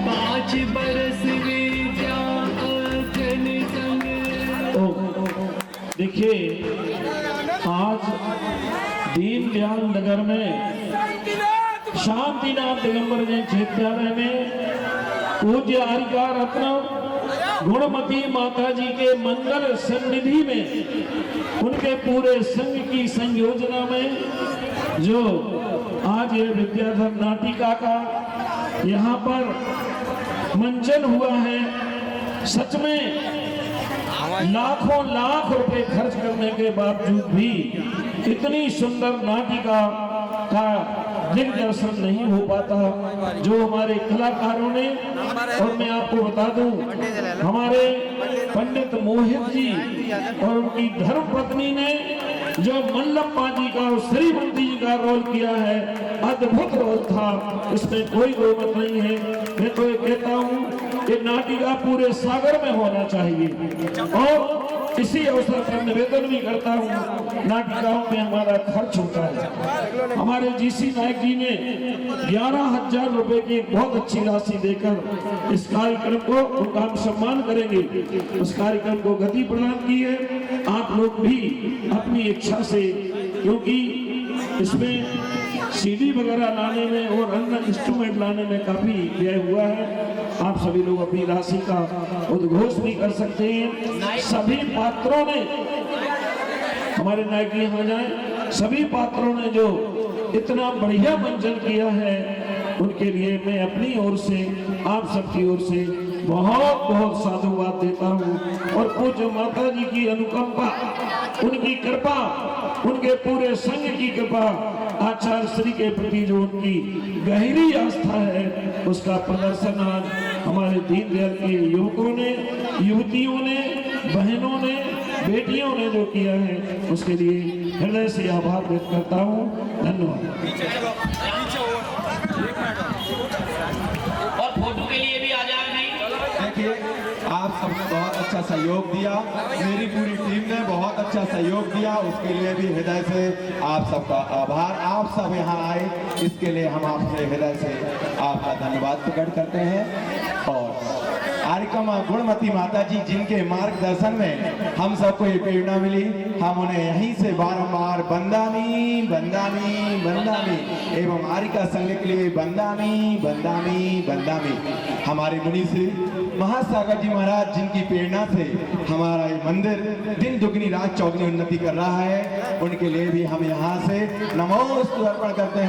5 बरस विद्या अध्ययन संग। देखिए, आज दीनदयाल नगर में शांतिनाथ दिगंबर जैन विद्यालय में पूज्य आर्यका रत्न गुणमती माता जी के मंगल सन्निधि में, उनके पूरे संघ की संयोजना में जो आज ये विद्याधर नाटिका का यहाँ पर मंचन हुआ है, सच में लाखों लाख रुपए खर्च करने के बावजूद भी इतनी सुंदर नाटिका का दिग्दर्शन नहीं हो पाता जो हमारे कलाकारों ने। और मैं आपको बता दूं, हमारे पंडित मोहित जी और उनकी धर्मपत्नी ने जो मल्लप्पा जी का और श्रीमती जी का रोल किया है, अद्भुत रोल था, इसमें कोई दो मत नहीं है। मैं तो ये कहता हूँ कि नाटिका पूरे सागर में होना चाहिए। और इसी अवसर पर निवेदन भी करता हूँ, नाटिकाओं में हमारा खर्च होता है। हमारे जीसी नायक जी ने 11,000 रुपए की बहुत अच्छी राशि देकर इस कार्यक्रम को, उनका हम सम्मान करेंगे, उस कार्यक्रम को गति प्रदान की है। आप लोग भी अपनी इच्छा से, क्योंकि इसमें सीडी वगैरह लाने में और अन्य इंस्ट्रूमेंट लाने में काफी व्यय हुआ है, आप सभी लोग अपनी राशि का उद्घोष भी कर सकते हैं। सभी पात्रों ने, हमारे नायक जी यहाँ जाए, सभी पात्रों ने जो इतना बढ़िया मंचन किया है, उनके लिए मैं अपनी ओर से, आप सबकी ओर से बहुत बहुत साधुवाद देता हूँ। और पूज्य माता जी की अनुकंपा, उनकी कृपा, उनके पूरे संघ की कृपा, आचार्य श्री के प्रति जो उनकी गहरी आस्था है, उसका प्रदर्शन आज हमारे दीनदयाल के युवकों ने, युवतियों ने, बहनों ने, बेटियों ने जो किया है, उसके लिए हृदय से आभार व्यक्त करता हूँ। धन्यवाद। और फोटो के लिए भी आ जाए। देखिए, आप सबने बहुत अच्छा सहयोग दिया, मेरी पूरी टीम ने बहुत अच्छा सहयोग दिया, उसके लिए भी हृदय से आप सबका आभार। आप सब यहाँ आए, इसके लिए हम आपसे हृदय से आपका धन्यवाद प्रकट करते हैं। और आर्यका माँ गुणमती माता जी, जिनके मार्गदर्शन में हम सबको ये प्रेरणा मिली, हम उन्हें यहीं से बारंबार बंदामी बंदामी बंदामी एवं आर्यका संघ के लिए बंदामी बंदामी बंदामी। हमारे मुनि श्री महासागर जी महाराज, जिनकी प्रेरणा से हमारा ये मंदिर दिन दुगनी रात चौगनी उन्नति कर रहा है, उनके लिए भी हम यहाँ से नमोस्तु अर्पण करते हैं।